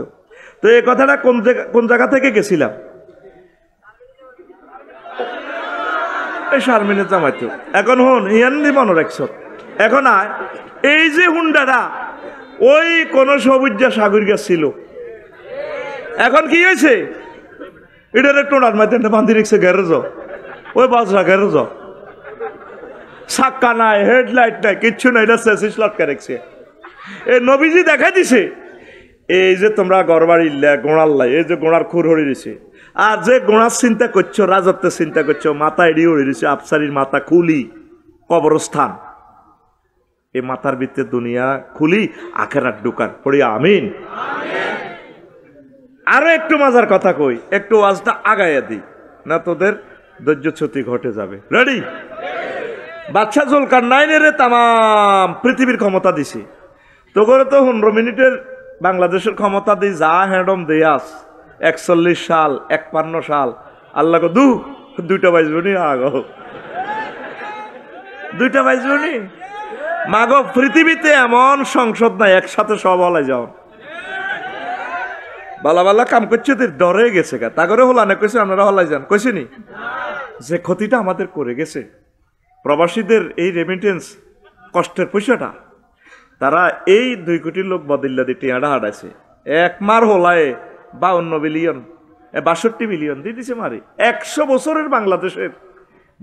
তো এই কথাটা কোন জায়গা থেকে গেছিলাম, এই শারমিনে জামাইতো। এখন হন ইয়ান্দি মনে রাখছ, এখন আয় এই যে হুন্ডাটা ওই কোন সবুজা সাগর গাছ ছিল, এখন কি হয়েছে এটার টোনার মাধ্যমে বান্ধি রেখেছে গ্যারেজ, ওই বাজরা গ্যারেজ, চাক্কা নাই, হেডলাইট নাই, কিচ্ছু নাই, এটা চেসিস লটকা রেখেছে। এই নবীজি দেখা দিছে এই যে তোমরা গড়বাড়ি গোড়ার লাই, এই যে গোড়ার খুর হয়ে দিছে। আর যে গোড়ার চিন্তা করছো, রাজত্বের চিন্তা করছো, মাথা এড়িয়ে উড়ে দিছে, আফসারির মাথা খুলি কবরস্থান, এই মাথার ভিতরে দুনিয়া খুলি আখেরাত ঢুকার পড়ি আমিন। আরো একটু মজার কথা কই, একটু ওয়াজটা আগাইয়া দিই না, তোদের ধৈর্যচ্যুতি ঘটে যাবে। রেডি? বাদশা জুলকারনাইনের তাম পৃথিবীর ক্ষমতা দিছে, তো করে তো 15 মিনিটের বাংলাদেশের ক্ষমতা দিই যা হ্যাডম দেয়াস 41 সাল 51 সাল আল্লাহ দুইটা বাইজবনি আগ দুইটা বাইজবনি মাগো। পৃথিবীতে এমন সংসদ নাই একসাথে সব হলাই যাও, বালা বালা কাম করছে ডরে গেছে গা, তা করে হলানে কইছে আপনারা হলাই যান, কইছেনি যে ক্ষতিটা আমাদের করে গেছে প্রবাসীদের এই রেমিটেন্স কষ্টের পয়সাটা, তারা এই 2 কোটি লোক বদিল্লা দিয়ে টিয়াটা হাঁটাইছে, এক মার হলায় 52 বিলিয়ন 62 বিলিয়ন দিয়ে দিছে মারি। 100 বছরের বাংলাদেশের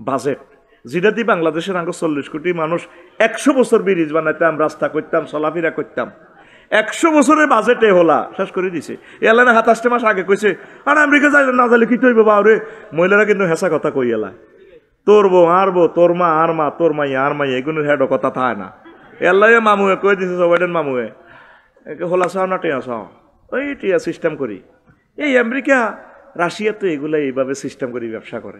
বাজেট, যেটা দিয়ে বাংলাদেশের আঙ্গ 40 কোটি মানুষ 100 বছর ব্রিজ বানাইতাম, রাস্তা করতাম, চলাফেরা করতাম, 100 বছরের বাজেটে হলা শেষ করে দিছে। এলানে 27 মাস আগে কইছে আর আমেরিকা যাইলে না যাইলে কি তৈব বাবরে। মহিলারা কিন্তু হেসা কথা কই এলা, তোর বউ আর বউ, তোর মা আর মা, তোর মাই আর মাই, এগুলোর হেড কথা থাকে না। এলাই মামুয়ে কই দিছে সবাইডেন মামুয়ে হোলা চাও না টিয়া চাও, ওই টিয়া সিস্টেম করি। এই আমেরিকা রাশিয়া তো এগুলো এইভাবে সিস্টেম করে ব্যবসা করে,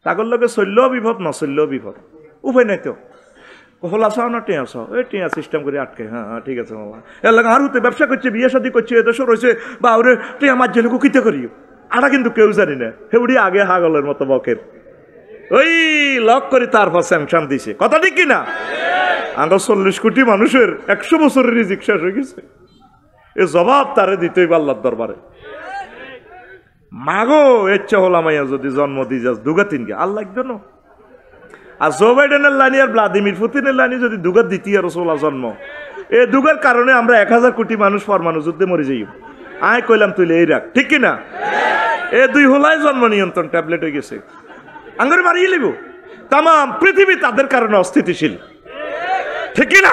তাগর লগে চললেও বিপদ, নচললেও বিপদ, উপায় নাই তো। হলা চাও না টেঁয়া চাও, এই টেঁয়া সিস্টেম করে আটকে, হ্যাঁ হ্যাঁ ঠিক আছে মামা, এর লাগে আর হতে ব্যবসা করছে, বিয়ে শাদী করছে, এদেশও রয়েছে, বা ওরে টেঁয়া মার জেলে কুকিতে করিও, আটা কিন্তু কেউ জানি না, হেউড়ি আগে হাগলের মতো বকের ওই লক করে তারপর স্যাংশন দিছে, কথা ঠিক কিনা? আঙ্গ 40 কোটি মানুষের 100 বছরের রিজিক শেষ হয়ে গেছে, এ জবাব তারে দিতেই আল্লাহর দরবারে। মাগো ইচ্ছা হলাম যদি জন্ম দিয়ে যাস দুগা তিনকে আল্লাহ একজন। আর জো বাইডেনের লাইনি আর ভ্লাদিমির পুতিনের লাইনি যদি দুগার দ্বিতীয় রসোলা জন্ম, এই দুগার কারণে আমরা 1000 কোটি মানুষ পরমাণু যুদ্ধে মরে যাই। আয় কইলাম তুইলে এই রাখ, ঠিক কিনা? এ দুই হলাই জন্ম নিয়ন্ত্রণ ট্যাবলেট হয়ে গেছে, আঙ্গুরে মারিয়ে লিব। তাম পৃথিবী তাদের কারণে অস্থিতিশীল, ঠিক কিনা?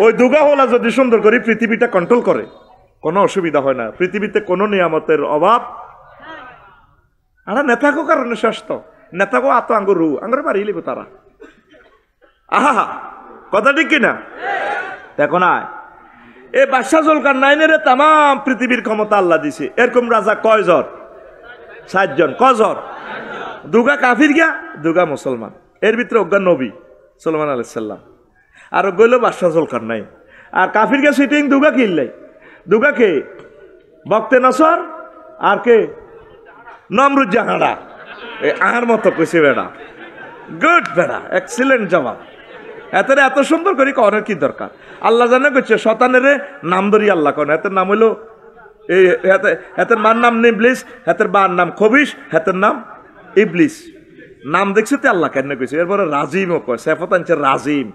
ওই দুগা হলা যদি সুন্দর করে পৃথিবীটা কন্ট্রোল করে, কোনো অসুবিধা হয় না, পৃথিবীতে কোনো নিয়ামতের অভাব। আর নেতাকো কারণে শেষ, নেতাকো আতো আঙ্গুর রু আঙ্গুরে মারিয়ে লিব তারা। আহা কথা ঠিক কিনা? দেখো না, এ বাদশাহ জুলকারনাইনের তাম পৃথিবীর ক্ষমতা আল্লাহ দিছে। এরকম রাজা কয়জন? 7 জন। কজন? দুগা কাফির গিয়া, দুগা মুসলমান। এর ভিতরে অজ্ঞান নবী সুলাইমান আলাইহিস সালাম, আর গইল বাদশাহ জুলকারনাইন। আর কাফির গিয়া সিটিং দুগা কিনলাই, দুগা কে? বক্তে নসর আর কে? নমরুদ জাহারা। এই আর মতো কইছে বেড়া, গুড বেড়া, এক্সিলেন্ট জবাব। এত সুন্দর করে করার কি দরকার? আল্লাহ জানে করছে শতানের নাম ধরি আল্লাহ কন, এতের নাম হইলো এই, এতের মার নাম ইবলিস, এতের বার নাম খবিস, এতের নাম ইবলিস। নাম দেখছে তে আল্লাহ কেন কইছে। এরপরে রাজিমও কয়, সেফত আনছে রাজিম,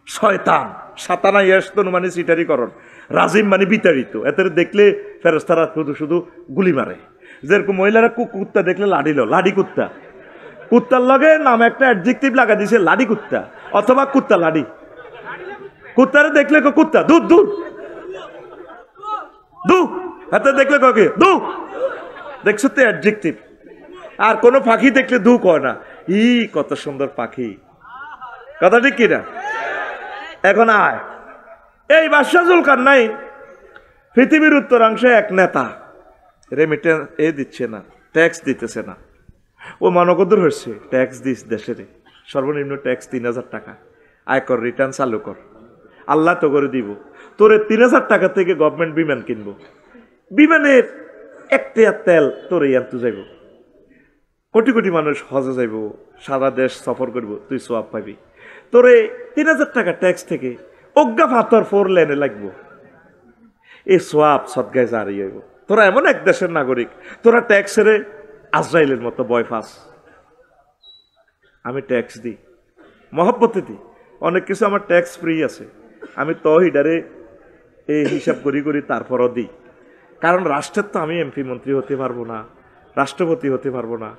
শয়তান, সাতানা ইয়াস্তন মানে সিটারি করন, রাজিম মানে বিতাড়িত। এতের দেখলে ফেরেশতারা শুধু শুধু গুলি মারে। যেরকম মহিলারা কুত্তা দেখলে লাডিল, লাডি কুত্তা। কুত্তার লগে নাম একটা অ্যাডজেক্টিভ লাগা দিছে, লাডি কুত্তা অথবা কুত্তা লাডি। কুত্তারে দেখলে কুত্তা দূর দূর দু, হাতে দেখলে কাকে দু, দেখছো তো অ্যাডজেক্টিভ। আর কোন পাখি দেখলে দু কয় না, ই কত সুন্দর পাখি, কথা ঠিক কিনা? এখন আয়, এই বাদশাহ জুলকারনাইন পৃথিবীর উত্তরাংশে এক নেতা, রেমিটেন্স দিচ্ছে না, ট্যাক্স দিতেছে না। ও মানকদর হচ্ছে, ট্যাক্স দিস দেশের সর্বনিম্ন ট্যাক্স 3000 টাকা, আয়কর রিটার্ন চালু কর, আল্লাহ তো করে দিব। তোরে 3000 টাকা থেকে গভর্নমেন্ট বিমান কিনবো, বিমানের একটা তেল তোরে আনতে যাইব, কোটি কোটি মানুষ হজে যাইব, সারা দেশ সফর করব, তুই সোয়াব পাবি। তোরে 3000 টাকা ট্যাক্স থেকে অজ্ঞা ফাতর 4 লেনে লাগবো, এই সোয়াব সদগায় জারি হইব। তোরা এমন এক দেশের নাগরিক, তোরা ট্যাক্সের আজরাইলের মতো বয় ফাঁস। আমি ট্যাক্স দিই, মহব্বতে দিই, অনেক কিছু আমার ট্যাক্স ফ্রি আছে, আমি তহিদারে এই হিসাব করি করি তারপরও দিই। কারণ রাষ্ট্রের তো আমি এমপি মন্ত্রী হতে পারবো না, রাষ্ট্রপতি হতে পারবো না,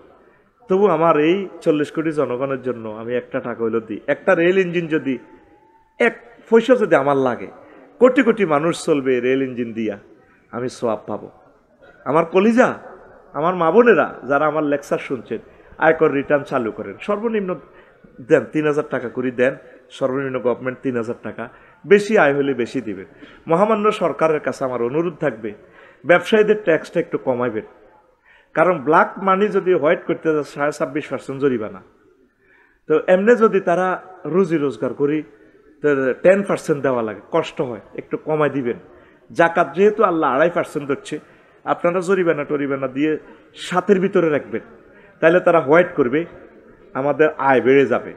তবু আমার এই 40 কোটি জনগণের জন্য আমি একটা টাকা হইলো দিই। একটা রেল ইঞ্জিন যদি 1 পয়সা যদি আমার লাগে, কোটি কোটি মানুষ চলবে রেল ইঞ্জিন দিয়া, আমি সোয়াব পাবো। আমার কলিজা, আমার মা বোনেরা যারা আমার লেকচার শুনছেন, আয়কর রিটার্ন চালু করেন, সর্বনিম্ন দেন 3000 টাকা করে দেন, সর্বনিম্ন গভর্নমেন্ট 3000 টাকা, বেশি আয় হলে বেশি দিবেন। মহামান্য সরকারের কাছে আমার অনুরোধ থাকবে, ব্যবসায়ীদের ট্যাক্সটা একটু কমাইবেন। কারণ ব্ল্যাক মানি যদি হোয়াইট করতে যায় 26.5% জরিমানা, তো এমনি যদি তারা রুজি রোজগার করি 10% দেওয়া লাগে, কষ্ট হয়, একটু কমাই দিবেন। জাকাত যেহেতু আল্লাহ 2.5% ধরছে, আপনারা জরিমানা টরিমানা দিয়ে 7-এর ভিতরে রাখবেন, তাহলে তারা হোয়াইট করবে, আমাদের আয় বেড়ে যাবে।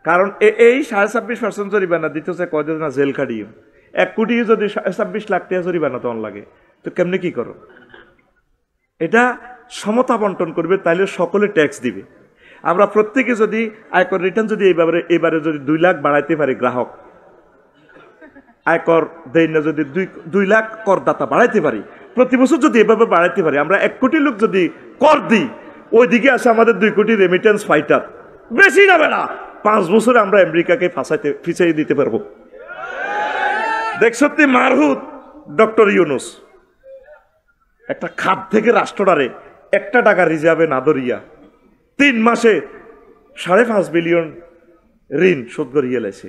কারণ এই 26.5% জরিমানা দিতেছে কয়দিন না জেল কাটিয়ে, 1 কোটি যদি 26 লাখ টাকা জরিমানা তখন লাগে, তো কেমনে কি করো? এটা সমতা বন্টন করবে, তাইলে সকলে ট্যাক্স দিবে। আমরা প্রত্যেকে যদি আয়কর রিটার্ন যদি এবারে যদি 2 লাখ বাড়াইতে পারি, গ্রাহক আয়কর দেয় না, যদি 2 লাখ করদাতা বাড়াইতে পারি, প্রতি বছর যদি এভাবে বাড়াইতে পারি, আমরা 1 কোটি লোক যদি কর দিই, ওইদিকে আসে আমাদের 2 কোটি রেমিটেন্স ফাইটার, বেশি না বেড়া 5 বছরে আমরা আমেরিকাকে ফিসাই দিতে পারবো। দেখছো মারহুত ডক্টর ইউনুস একটা খাত থেকে রাষ্ট্রটারে 1 টাকা রিজার্ভে না ধরিয়া 3 মাসে 5.5 বিলিয়ন ঋণ শোধ করিয়ে লেছে।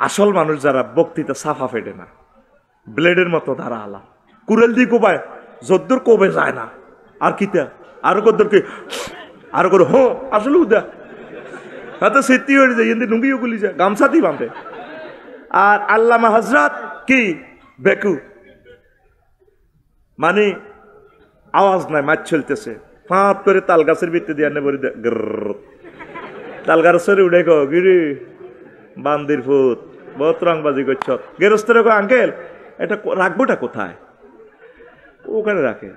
আসল মানুষ যারা বক্তৃতা সাফা ফেটে না, ব্লেডের মতো ধারা আলা, কুরেল দিয়ে কোপায় যদ্দুর কবে যায় না আর কিতা আরো কদ্দুরকে আরো করে হো আসলে উদা হাতে সেটি হয়ে যায় এমনি নুঙ্গিও গুলি যায় গামছা দিয়ে বাঁধে। আর আল্লামা হযরত কি বেকু মানে আওয়াজ নাই মাছ চলতেছে ফাঁপ করে তাল গাছের ভিত্তি দিয়ে আনে বলি তাল গাছের উঠে গো গিরি বান্দির ফুট বহুত রংবাজি করছ গেরস্তের আঙ্কেল এটা রাখবোটা কোথায় ওখানে রাখে।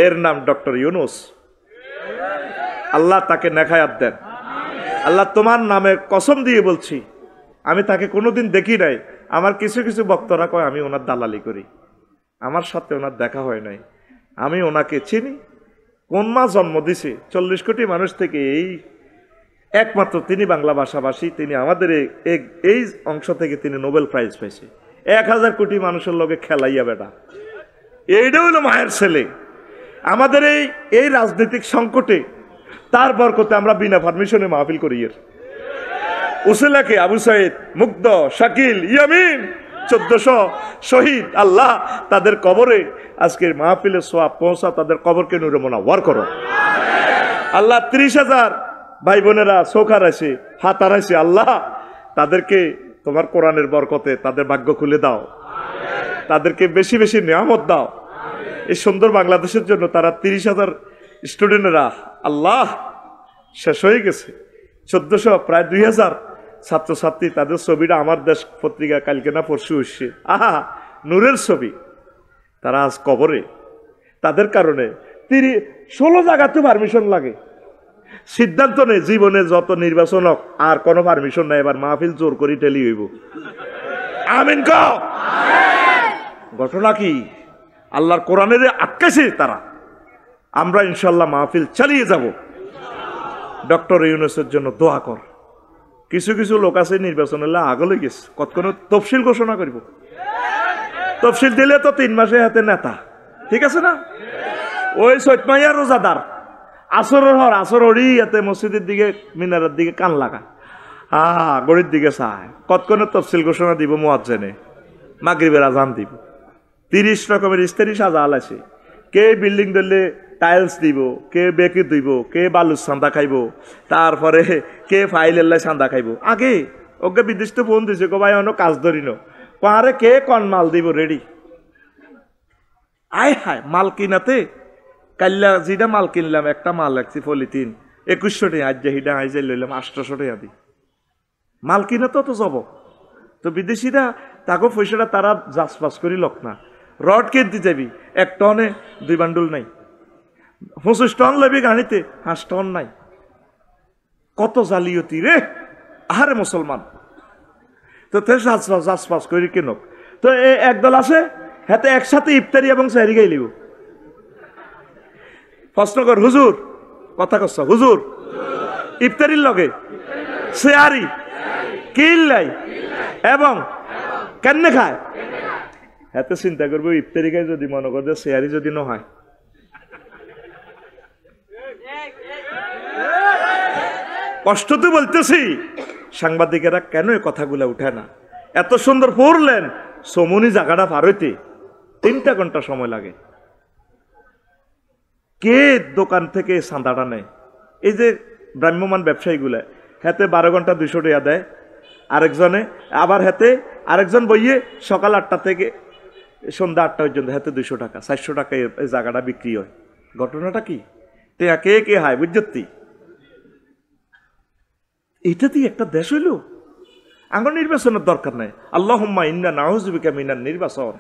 এর নাম ডক্টর ইউনুস। আল্লাহ তাকে নেখায়াত দেন। আল্লাহ তোমার নামে কসম দিয়ে বলছি আমি তাকে কোনোদিন দেখি নাই। আমার কিছু কিছু বক্তরা কয় আমি ওনার দালালি করি, আমার সাথে ওনার দেখা হয় নাই। আমি ওনাকে চিনি, কোন মা জন্ম দিছে 40 কোটি মানুষ থেকে এই একমাত্র তিনি বাংলা ভাষাভাষী, তিনি আমাদের এই অংশ থেকে তিনি নোবেল প্রাইজ পাইছে। 1000 কোটি মানুষের লগে খেলাইয়া বেটা, এইটা হইল মায়ের ছেলে। আমাদের এই রাজনৈতিক সংকটে তার বরকতে আমরা বিনা পারমিশনে মাহফিল করি। এর উসেলাকে আবু সাইদ, মুগ্ধ, শাকিল, ইয়ামিন 1400 শহীদ, আল্লাহ তাদের কবরে আজকের মাহফিলের সোয়াব পৌঁছা, তাদের কবরকে নূরে মুনাওয়ার করো। আল্লাহ 30,000 ভাই বোনেরা চোখার আছে, হাতার আছে, আল্লাহ তাদেরকে তোমার কোরআনের বরকতে তাদের ভাগ্য খুলে দাও, তাদেরকে বেশি বেশি নিয়ামত দাও। এই সুন্দর বাংলাদেশের জন্য তারা 30,000 স্টুডেন্টরা আল্লাহ শেষ হয়ে গেছে। 1400 প্রায় 2000 ছাত্রছাত্রী, তাদের ছবিটা আমার দেশ পত্রিকা কালকে না পরশু হচ্ছে, আহা নূরের ছবি। তারা আজ কবরে, তাদের কারণে 16 জায়গাতে পারমিশন লাগে। সিদ্ধান্ত নেই জীবনে যত নির্বাচন হোক আর কোনো পারমিশন নাই, এবার মাহফিল জোর করি টেলি হইব। আমিন কও। ঘটনা কি? আল্লাহর কোরআনের আটকাছে তারা। আমরা ইনশাল্লাহ মাহফিল চালিয়ে যাব। ডক্টর ইউনূসের জন্য দোয়া কর। কিছু কিছু লোক আছে নির্বাচন হলে আগলে গেছে, কতক্ষণ তফসিল ঘোষণা করব। তফসিল দিলে তো 3 মাসে হাতে নেতা, ঠিক আছে না? ওই চৈতমাইয়া রোজাদার আসরের হর আসর হরি এতে মসজিদের দিকে মিনারের দিকে কান লাগা, গড়ির দিকে চায়, কতক্ষণে তফসিল ঘোষণা দিব, মুয়াজ্জিনে মাগরিবের আজান দিব। 30 রকমের ইস্তারি সাজা আছে। কে বিল্ডিং ধরলে টাইলস দিব, কে বেকি দিব, কে বালুর চান্দা খাইব, তারপরে কে ফাইল এল্লাই চান্দা খাইব। আগে ওকে বিদেশ তো ফোন দিছে, গো ভাই অন্য কাজ ধরি নারে কে কন মাল দিব রেডি। আয় হায় মাল কিনাতে কাল্লা যেটা মাল কিনলাম, একটা মাল লাগছি পলিথিন 2100 টাকা, আজ যেটা আজ লইলাম 800 টাকা দি। মাল কিনা তো যাব তো বিদেশিরা তাকে পয়সাটা তারা যাচপাস করি লক না। রড কিনতে যাবি 1 টনে 2 বান্ডুল নাই, 25 টন লবি গাড়িতে 5 টন নাই। কত জালিয়াতি রে আরে মুসলমান। তো যাচপাস করি কেন? তো একদল আছে হাতে একসাথে ইফতারি এবং সেহরি গাই লিব। প্রশ্ন কর হুজুর, কথা কস হুজুর, ইফতারির লগে সেহারি কিল্লাই এবং কেন খায়? হাতে চিন্তা করবো ইফতারি খাই যদি মনে করে সেহারি যদি ন হয়। কষ্ট তো বলতেছি, সাংবাদিকেরা কেন এই কথাগুলো উঠে না? এত সুন্দর পড়লেন, সমনি জায়গাটা পার হইতে 3টা ঘন্টা সময় লাগে। কে দোকান থেকে চাঁদাটা নেয়? এই যে ভ্রাম্যমান ব্যবসায়ীগুলা হাতে 12 ঘন্টা 200 টাকা দেয়, আরেকজনে আবার হাতে আরেকজন বইয়ে সকাল 8টা থেকে সন্ধ্যা 8টা পর্যন্ত হাতে 200 টাকা 400 টাকা এই জায়গাটা বিক্রি হয়। ঘটনাটা কি? কে কে হায় বুঝতি? এটা দিয়ে একটা দেশ হইল? আঙ্গুর নির্বাচনের দরকার নাই। আল্লাহুম্মা ইন্না নাউযু বিকা মিনান নির্বাচন।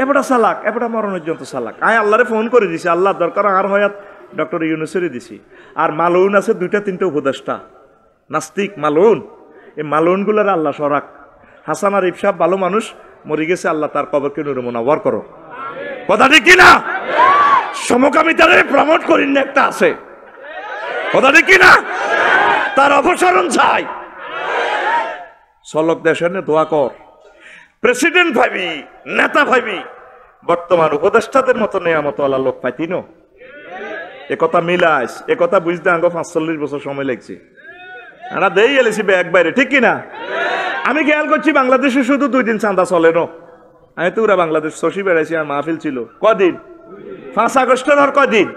এবারটা চালাক, এবারটা মরণের জন্য চালাক। আয় আল্লাহরে ফোন করে দিছি, আল্লাহ দরকার আর হয়াত ডক্টর ইউনূসেরই দিছি। আর মালউন আছে 2-3টা উপদেষ্টা নাস্তিক মালউন। এই মালউনগুলার আল্লাহ সরাক। হাসান আর ইফসাব ভালো মানুষ, মরে গেছে, আল্লাহ তার কবরকে নূরে মুনাওয়ার করো। কথা ঠিক কিনা? সমকামিতারে প্রমোট করিন না একটা আছে, কথা ঠিক কিনা? তার অপসারণ চাই। সলক দেশে দোয়া কর, প্রেসিডেন্ট ভাবি, নেতা ভাবি, বর্তমান উপদেষ্টাদের মতো নেয়ামত আল্লাহ লোক পাইতি ন। একথা মিলাইস, একথা বুঝতে আঙ্গ 45 বছর সময় লাগছে। আমরা দেই এলেছি ব্যাগ বাইরে, ঠিক কিনা? আমি খেয়াল করছি বাংলাদেশে শুধু 2 দিন চাঁদা চলে ন, আমি তো ওরা বাংলাদেশ শশী বেড়াইছি, আর মাহফিল ছিল কদিন, 5 আগস্টের আর কদিন।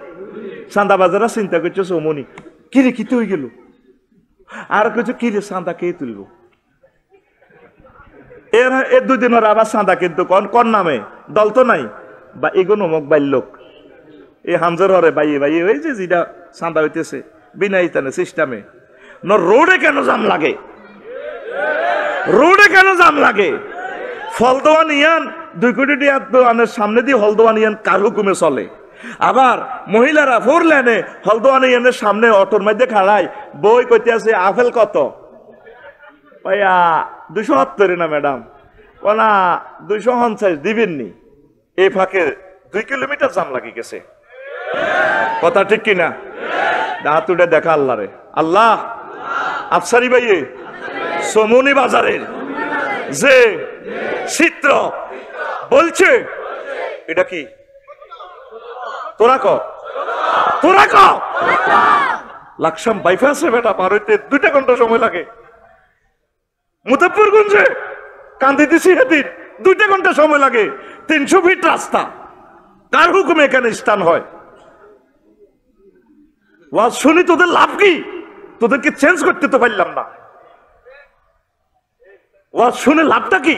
চাঁদাবাজারা চিন্তা করছে সমনি, কিরে কিতে হয়ে গেল, আর কিছু কিরে চাঁদা কে তুলব। এর 2 দিন আবার চাঁদা কিন্তু কোন নামে, দল তো নাই, বা এগুলো অমুক বাল্যক এই হামজার হরে বাইয়ে বাইয়ে ওই যে যেটা চাঁদা হইতেছে বিনা ইতানে সিস্টেমে। রোডে কেন জাম লাগে, রোডে কেন জাম লাগে? ফলদোয়ান ইয়ান 2 কোটি টাকার সামনে দিয়ে হলদোয়ান ইয়ান কার হুকুমে চলে? আবার মহিলারা 4 লেনে হলদোয়ান ইয়ানের সামনে অটোর মধ্যে খাড়ায়, বই কইতে আছে আপেল কত, ভাইয়া 270 না ম্যাডাম, না 250 দিবেননি। এই ফাঁকে 2 কিলোমিটার জাম লাগি গেছে। কথা ঠিক কিনা? হাত উঠে দেখা আল্লাহ রে, আল্লাহ আফসারি ভাইয়ে সমনি বাজারের যে চিত্র বলছে, এটা কি তোরা ক, তোরা ক লাকসাম বাইপাসে বেটা পার হইতে 2 ঘন্টা সময় লাগে। মুজাফফরগঞ্জে কান্দিতেছি সেদিন 2 ঘন্টা সময় লাগে, 300 ফিট রাস্তা। কার হুকুমে এখানে স্থান হয়? ওয়াজ শুনি তোদের লাভ কি? তোদেরকে চেঞ্জ করতে তো পারলাম না। ওয়াজ শুনে লাভটা কি?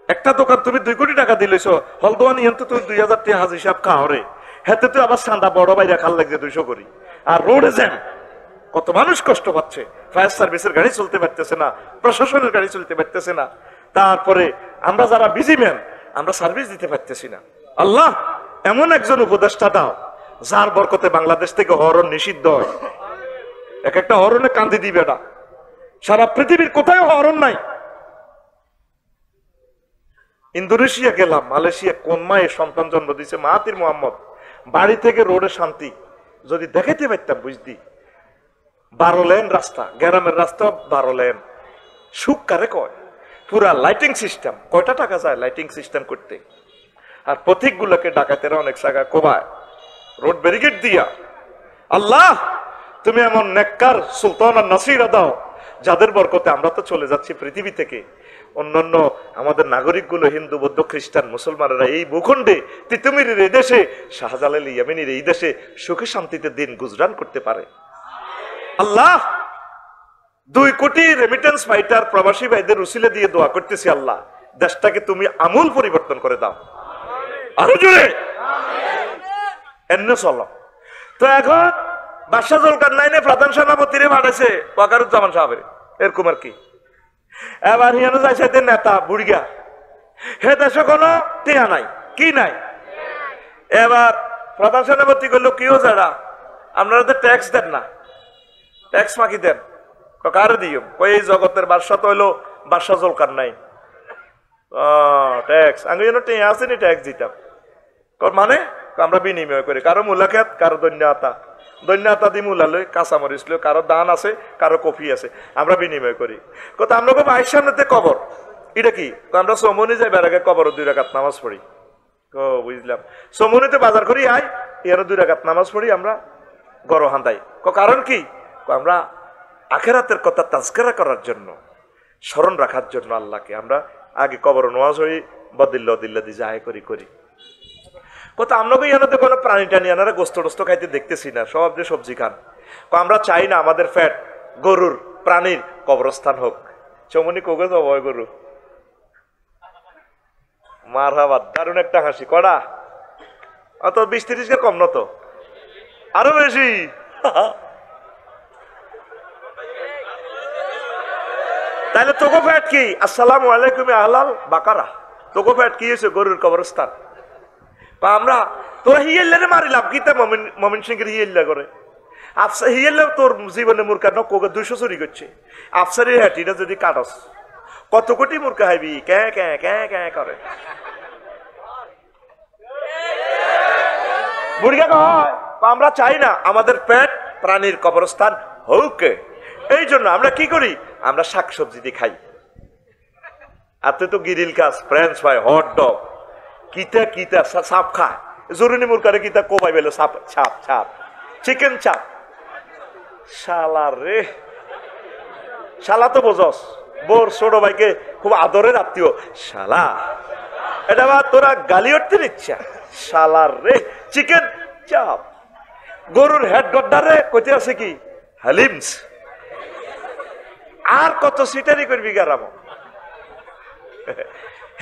একটা দোকান তুমি 2 কোটি টাকা দিলেছ, হলদোয়ানি তো তুমি 2000 টাকা হাজ হিসাব খাওয়ারে, হেতে তো আবার চাঁদা বড় বাইরে খাল লাগছে 200 করি। আর রোডে জ্যাম, কত মানুষ কষ্ট পাচ্ছে, ফায়ার সার্ভিসের গাড়ি চলতে পারতেছে না, প্রশাসনের গাড়ি চলতে পারতেছে না, তারপরে আমরা যারা বিজি ম্যান আমরা সার্ভিস দিতে পারতেছি না। আল্লাহ এমন একজন উপদেষ্টা দাও যার বরকতে বাংলাদেশ থেকে হরণ নিষিদ্ধ হয়। এক একটা হরণে কান্দি দিবে না, সারা পৃথিবীর কোথায় হরণ নাই। ইন্দোনেশিয়া গেলাম, মালয়েশিয়া, কোন মায়ের সন্তান জন্ম দিয়েছে মাহাতির মোহাম্মদ, বাড়ি থেকে রোডে শান্তি যদি দেখাইতে পারতাম বুঝতি। 12 লেন রাস্তা, গ্রামের রাস্তা 12 লেন। সুখ কারে কয়? পুরা লাইটিং সিস্টেম। কয়টা টাকা যায় লাইটিং সিস্টেম করতে? আর পথিক গুলোকে ডাকাতেরা অনেক জায়গায় কোবায় রোড ব্যারিকেড দিয়া। আল্লাহ তুমি এমন নেককার সুলতান আর নাসিরা দাও যাদের বরকতে আমরা তো চলে যাচ্ছি পৃথিবী থেকে। অন্যান্য আমাদের নাগরিকগুলো হিন্দু, বৌদ্ধ, খ্রিস্টান, মুসলমানেরা এই ভূখণ্ডে, তিতুমিরের এই দেশে, শাহজালাল ইয়ামিনীর এই দেশে সুখে শান্তিতে দিন গুজরান করতে পারে। আল্লাহ 2 কোটি রেমিটেন্স ফাইটার প্রবাসী ভাইদের উসিলে দিয়ে দোয়া করতেছি, আল্লাহ দেশটাকে তুমি আমূল পরিবর্তন করে দাও। আরো জোরে এমনি চলো। তো এখন বাদশাহ জুলকারনাইনে প্রধান সেনাপতিরে পাঠাইছে ওয়াকারুজ্জামান সাহেবের, এরকম আর কি। এবার হিয়ানো যাইছে নেতা বুড়িয়া, হে দেশে কোনো টিয়া নাই, কি নাই। এবার প্রধান সেনাপতি করলো, কি হচ্ছে এটা, আপনারা তো ট্যাক্স দেন না, ট্যাক্স মাকি দেন। কারে দিও? এই জগতের বাদশা তো হইলো বাদশাহ জুলকারনাইন, ট্যাক্স আমি যেন টিয়া আসেনি ট্যাক্স দিতাম। মানে আমরা বিনিময় করি, কারো মূলা খেত, কারো দৈন্য আতা দি মূলা লই, কাঁচামরিচ লই, কারো দান আছে, কারো কফি আছে, আমরা বিনিময় করি। কথা আমরা ভাইয়ের সামনে কবর, এটা কি আমরা সমনি যাই বেড়াকে কবর 2 রাকাত নামাজ পড়ি। বুঝলাম, সমনিতে বাজার করি আয়, এর 2 রাকাত নামাজ পড়ি আমরা গড় হান্দাই। কারণ কি? আমরা আখেরাতের কথা তাজকিরা করার জন্য, স্মরণ রাখার জন্য আল্লাহকে আমরা আগে কবর নামাজ হই, বদিল্লা দি যায় করি। কথা আমরা ইয়ানোতে কোনো প্রাণী টানি আনারা গোস্ত টোস্ত খাইতে দেখতেছি না, সব যে সবজি খান। আমরা চাই না আমাদের ফ্যাট গরুর, প্রাণীর কবরস্থান হোক। চমনি কোগে অবয় গরু মারহাবাদ, দারুণ একটা হাসি। কড়া অত 20-30 কম না তো, আরো বেশি। তাহলে তোকে ফ্যাট কি? আসসালামু আলাইকুম আহলাল বাকারা, তোকে ফ্যাট কি হয়েছে? গরুর কবরস্থান। আমরা তোরা হিয়েলে মারিলাম কি? মমিন সিংহের হিয়েল্লা করে আফসা হিয়েলেও তোর জীবনে মূর্খা নকোকে 200 চুরি করছে। আফসারের হ্যাটিটা যদি কাটস, কত কোটি মূর্খা হাইবি ক্যা ক্যা ক্যা ক্যা করে। মুরগা কয় আমরা চাই না আমাদের পেট প্রাণীর কবরস্থান হোক। এই জন্য আমরা কি করি? আমরা শাকসবজি দিয়ে খাই। আর তুই তো গিরিল খাস, ফ্রেঞ্চ ফ্রাই, হট ডগ, কিতা সাপ খায়। জরুরি মুরগারে কিতা কোবাই বেলো ছাপ, চিকেন চাপ। শালা রে, শালা তো বোঝস, বোর ছোট ভাইকে খুব আদরের আত্মীয়। শালা এটা বা তোরা গালি উঠতে নিচ্ছা শালার রে চিকেন চাপ গরুর হেড গড্ডারে কইতে আছে কি হালিমস আর কত সিটারি করবি গারাম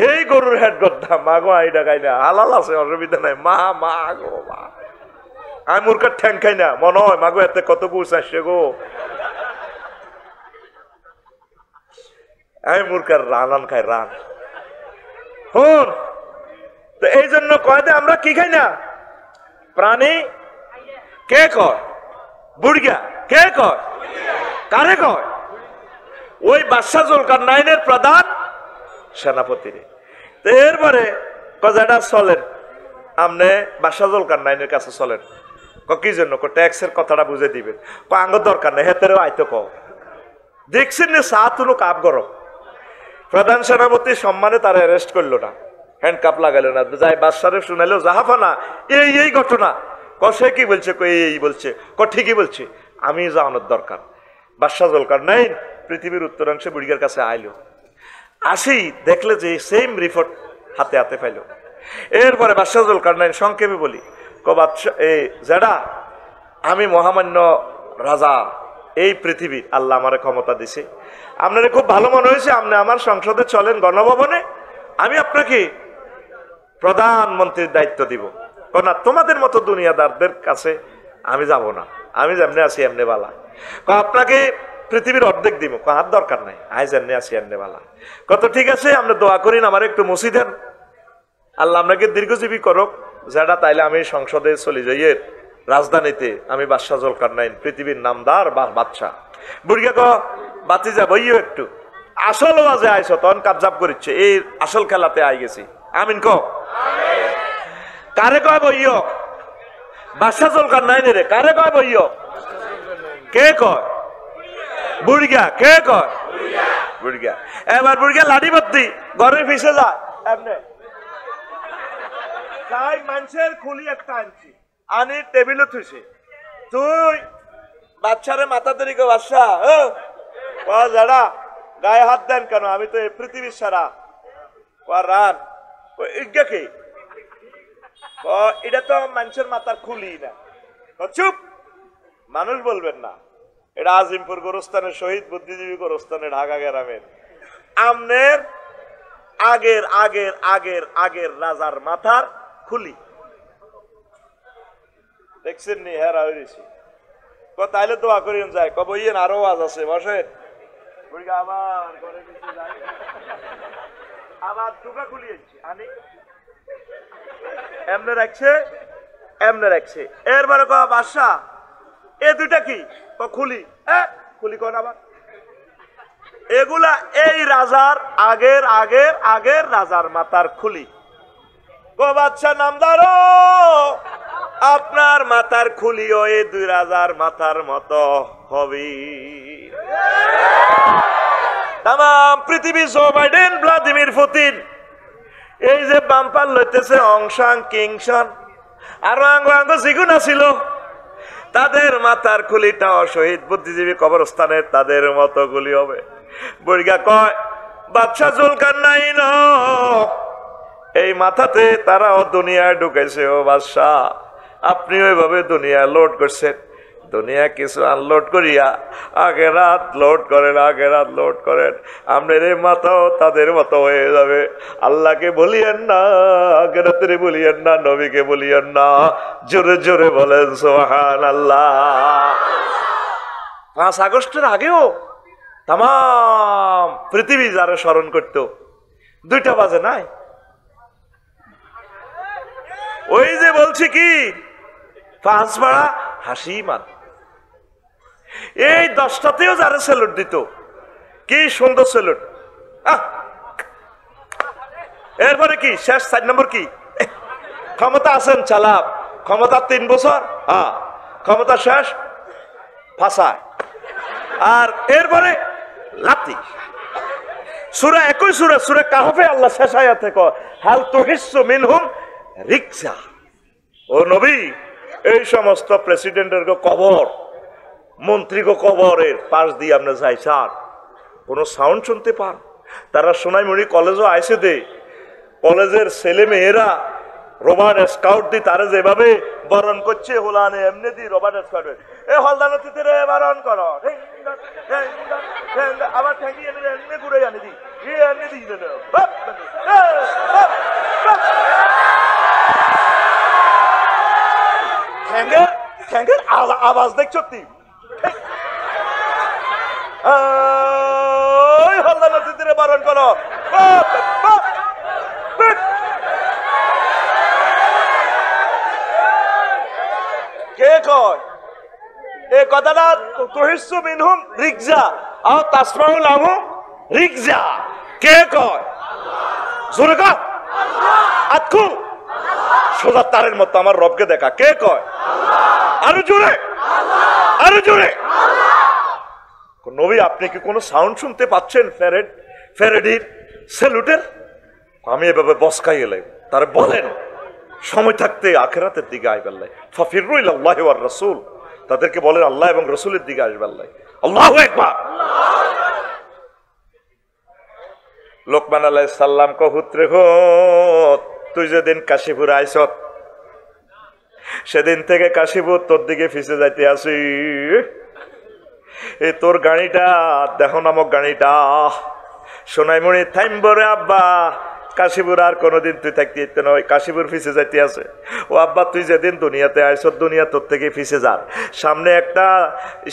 হেই গরুর হেড গড্ডা মা গো আইডা খাই না হালাল আছে অসুবিধা নাই মা মা গো মা আমি মুরকার ঠ্যাং খাই না মনে হয় মাগো এতে কত গুছ আসছে গো আমি মুরকার রান খাই রান হুন তো এই জন্য কয় দে আমরা কি খাই না প্রাণী কে কয় বুড়িয়া কে কয় কারে কয় ওই বাদশাহ জুলকারনাইনের প্রধান সেনাপতি তো এরপরে কজাটা চলেন আপনি বাদশাহ জুলকারনাইনের কাছে চলেন কি জন্য ট্যাক্সের কথাটা বুঝে দিবেন আঙ্গ দরকার নেই হেতেরও আইতো ক দেখছেন না চা তুলো কাপ গরম প্রধান সেনাপতি সম্মানে তারা অ্যারেস্ট করলো না হ্যান্ড কাপ লাগালো না যাই বাদশারে শুনাইলো জাহাফানা এই ঘটনা সে কি বলছে এই বলছে ঠিকই বলছে আমি জানানোর দরকার বাদশাহ জুলকারনাইন পৃথিবীর উত্তরাংশে বুড়িগার কাছে আইলো আসি দেখলে যে সেম রিপোর্ট হাতে হাতে পাইল এরপরে বাদশাহ জুলকারনাইন সংক্ষেপে বলি বাদশাহ যেটা আমি মহামান্য রাজা এই পৃথিবীর আল্লাহ আমার ক্ষমতা দিছে আপনার খুব ভালো মনে হয়েছে আপনি আমার সংসদে চলেন গণভবনে আমি আপনাকে প্রধানমন্ত্রীর দায়িত্ব দিব না তোমাদের মতো দুনিয়াদারদের কাছে আমি যাব না আমি যেমনি আছি এমনি বালা আপনাকে পৃথিবীর অর্ধেক দিব আর দরকার নাই আজ এমনি আছি এমনি বালা কত ঠিক আছে আপনি দোয়া করিন আমার একটু মুসি দেন আল্লাহ আপনাকে দীর্ঘজীবী করুক যেটা তাইলে আমি সংসদে চলে যাই রাজধানীতে আমি বাদশাহ জুলকারনাইন পৃথিবীর নামদার বাদশাহ বুড়িয়া ক বাতি যাবইও একটু আসল বাজে আইসো তখন কাবজাব করিচ্ছে এই আসল খেলাতে আই গেছি আমিন ক কারে কয় বইও বাদশাহ জুলকারনাইন রে কারে কয় বইও কে কয় বুড়িয়া কে কয় বুড়িয়া এবার বুড়িয়া লাঠি ভর্তি ঘরের পিছে যায় এমনি তাই মানুষের খুলি একটা আনছি আনি টেবিলে থুইছে তুই বাচ্চারে মাথা তৈরি কো বাদশা যারা গায়ে হাত দেন কেন আমি তো পৃথিবীর সারা রান ইজ্ঞা কি এটা তো মানুষের মাথার খুলি না চুপ মানুষ বলবেন না এটা আজিমপুর গোরস্থানের শহীদ বুদ্ধিজীবী গোরস্থানের ঢাকা গ্রামের আমনের আগের আগের আগের আগের রাজার মাথার খুলি দেখছেন নি হেরা হয়েছি তাইলে দোয়া করিন যায় কব ইয়েন আরো আওয়াজ আছে বসেন আবার ঘরে যায় আবার টুকা খুলিয়েছি আনি এমনে রাখছে এরপরে কয় বাদশাহ এ দুইটা কি খুলি খুলি কোন আবার এগুলা এই রাজার আগের আগের আগের রাজার মাথার খুলি গো বাদশাহ নামদার আপনার মাথার খুলিও এই দুই রাজার মাথার মতো হবে তাম পৃথিবী জো বাইডেন ভ্লাদিমির পুতিন এই যে বাম্পার লইতেছে অংশাং কিংশন আরো আঙ্গ জিগুন আছিল তাদের মাথার খুলিটাও শহীদ বুদ্ধিজীবী কবরস্থানের তাদের মতো গুলি হবে বুড়িয়া কয় বাদশাহ জুলকারনাইন এই মাথাতে তারাও দুনিয়ায় ঢুকেছে ও বাদশাহ আপনি ওইভাবে দুনিয়া লোড করছেন দুনিয়া কিছু আনলোড করিয়া আগেরাত লোড করেন আপনার এই মাথাও তাদের মতো হয়ে যাবে আল্লাহকে বলিয়েন না আগেরাতের বলিয়েন না নবীকে বলিয়েন না জোরে জোরে বলেন সুবহানাল্লাহ 5 আগস্টের আগেও তাম পৃথিবী যারা স্মরণ করত 2টা বাজে নাই ওই যে বলছি কি 5 ভাড়া হাসি মান এই 10টাতেও যারা সেলুট দিত কি সুন্দর সেলুট এরপরে কি শেষ 4 নম্বর কি ক্ষমতা আছেন চালাপ ক্ষমতা 3 বছর ক্ষমতা শেষ ফাঁসায় আর এরপরে লাতি সূরা 21 সূরা কাহফে আল্লাহ শেষ আয়াতে কয় হাল তুহিসসু মিনহুম রিকসা ও নবী এই সমস্ত প্রেসিডেন্টের কবর মন্ত্রী কবরের পাশ দিয়ে আপনি যাই স্যার কোনো সাউন্ড শুনতে পান তারা সোনাইমুড়ি কলেজও আইসে দে কলেজের ছেলে মেয়েরা রোমান স্কাউট দি তারা যেভাবে বরণ করছে হোলানে এমনি দি রোমান স্কাউট এ হলদান রে বরণ করো আবার ঠেঙ্গি এনে এমনি ঘুরে আনি দি এমনি দি ঠেঙ্গের আওয়াজ দেখছ তুই হলদান রে বরণ করো কে কয় এই কথাটা তুহিসু মিনহুম রিকজা আও তাসমাউ লাহু রিকজা কে কয় জোরে কয় আতকু সোজা তারের মতো আমার রবকে দেখা কে কয় আরো জোরে আরো জোরে নবী আপনি কি কোনো সাউন্ড শুনতে পাচ্ছেন ফ্যারেডির স্যালুটের আমি এভাবে বসকাই এলাম তার বলেন সময় থাকতে আখিরাতের দিকে আইবাল্লাই ফাফিরু ইলাল্লাহি ওয়ার রাসূল তাদেরকে বলেন আল্লাহ এবং রাসূলের দিকে আসবাল্লাই আল্লাহু আকবার লোকমান আলাইহিস সালাম কো পুত্রে গো তুই যেদিন কাশীপুর আইছত সেদিন থেকে কাশীপুর তোর দিকে ফিসে যাইতে আসি এই তোর গাড়িটা দেখো নামক গাড়িটা সোনাইমণি থাইমবরে আব্বা কাশীপুর আর কোনোদিন তুই থাকতে ইতে নয় কাশীপুর ফিসে যাইতে আছে ও আব্বা তুই যেদিন দুনিয়াতে আইস দুনিয়া তোর থেকে ফিসে যান সামনে একটা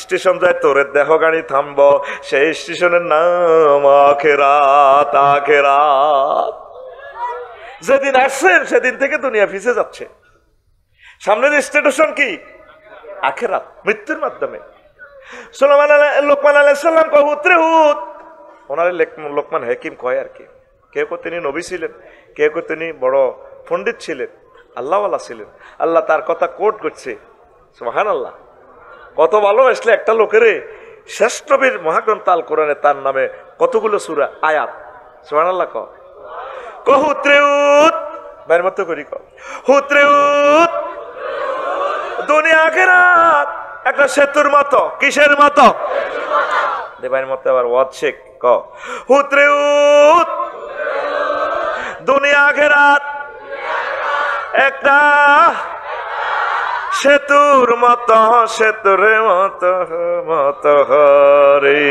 স্টেশন যায় তোরের দেখো গাড়ি থামবো সেই স্টেশনের নাম আখেরাত আখেরাত যেদিন আসছেন সেদিন থেকে দুনিয়া ফিসে যাচ্ছে সামনের স্টেশন কি আখেরাত মৃত্যুর মাধ্যমে লোকমান আলাইহিস সালাম কয় পুত্রে হুত ওনারে লোকমান হাকিম কয় আর কি কেউ কেউ তিনি নবী ছিলেন কেউ কেউ তিনি বড় পণ্ডিত ছিলেন আল্লাহওয়ালা ছিলেন আল্লাহ তার কথা কোট করছে সুবহানাল্লাহ কত ভালোবাসলে একটা লোকেরে শ্রেষ্ঠ বীর মহাগ্রন্থ আল কোরআনে তার নামে কতগুলো সূরা আয়াত সুবহানাল্লাহ ক হুত্রেউত বাইর মতো করি ক হুত্রেউত দুনিয়া আখিরাত একটা সেতুর মতো কিসের মতো দেবাইর মতো আবার ওয়াজ শেখ ক হুত্রেউত দুনিয়া আখিরাত একটা সেতুর মতো সেতুর মতো মতো হরে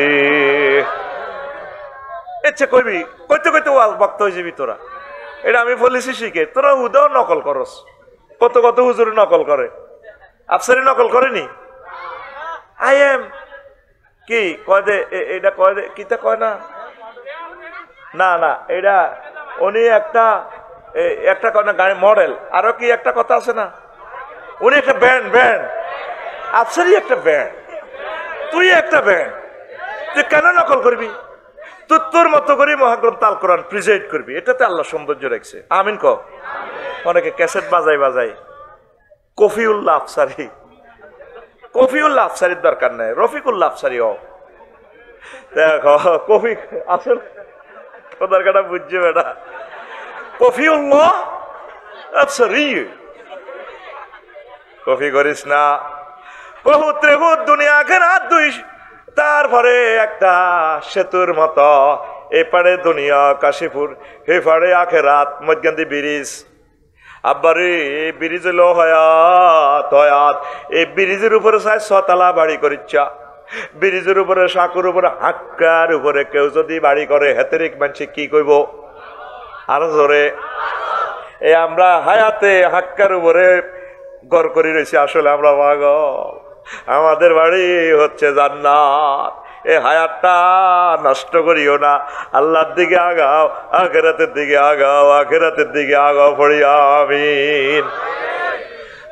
ইচ্ছে কইবি কইতে কইতে ওয়াল বক্ত হয়ে যাবি তোরা এটা আমি বলেছি শিখে তোরা হুদাও নকল করস কত কত হুজুর নকল করে আফসারি নকল করেনি আই এম কি কয় দে এটা কয় দে কিতা কয় না না না এটা উনি একটা কয় না গাড়ি মডেল আরো কি একটা কথা আছে না উনি একটা ব্যান্ড আফসারি একটা ব্যান্ড তুই একটা ব্যান্ড তুই কেন নকল করবি তুই তোর মতো করে মহাগ্রন্থ আল কোরআন প্রেজেন্ট করবি এটাতে আল্লাহ সৌন্দর্য রাখছে আমিন ক অনেকে ক্যাসেট বাজাই কফিউল্লাহ আফসারির দরকার নেই রফিকুল্লাহ আফসারি ও দেখো কফি আসল দরকারটা বুঝছে বেটা কফিউল্লাহ আফসারি কফি করিস না বহুত রেহুত দুনিয়া আখিরাত দুই তারপরে একটা সেতুর মতো এপারে দুনিয়া কাশীপুর এপারে আখিরাত মধ্যে ব্রিজ আব্বারে এই ব্রিজ হলো হয়াত এই ব্রিজের উপরে চাই 6 তলা বাড়ি করিচ্ছা ব্রিজের উপরে সাঁকুর উপরে হাক্কার উপরে কেউ যদি বাড়ি করে হেতেরিক মানুষ কি কইব আর জোরে এই আমরা হায়াতে হাক্কার উপরে ঘর করে রয়েছি আসলে আমরা পাগল আমাদের বাড়ি হচ্ছে জান্নাত এই হায়াতটা নষ্ট করিও না আল্লাহর দিকে আগাও আখিরাতের দিকে আগাও পড়ি আমিন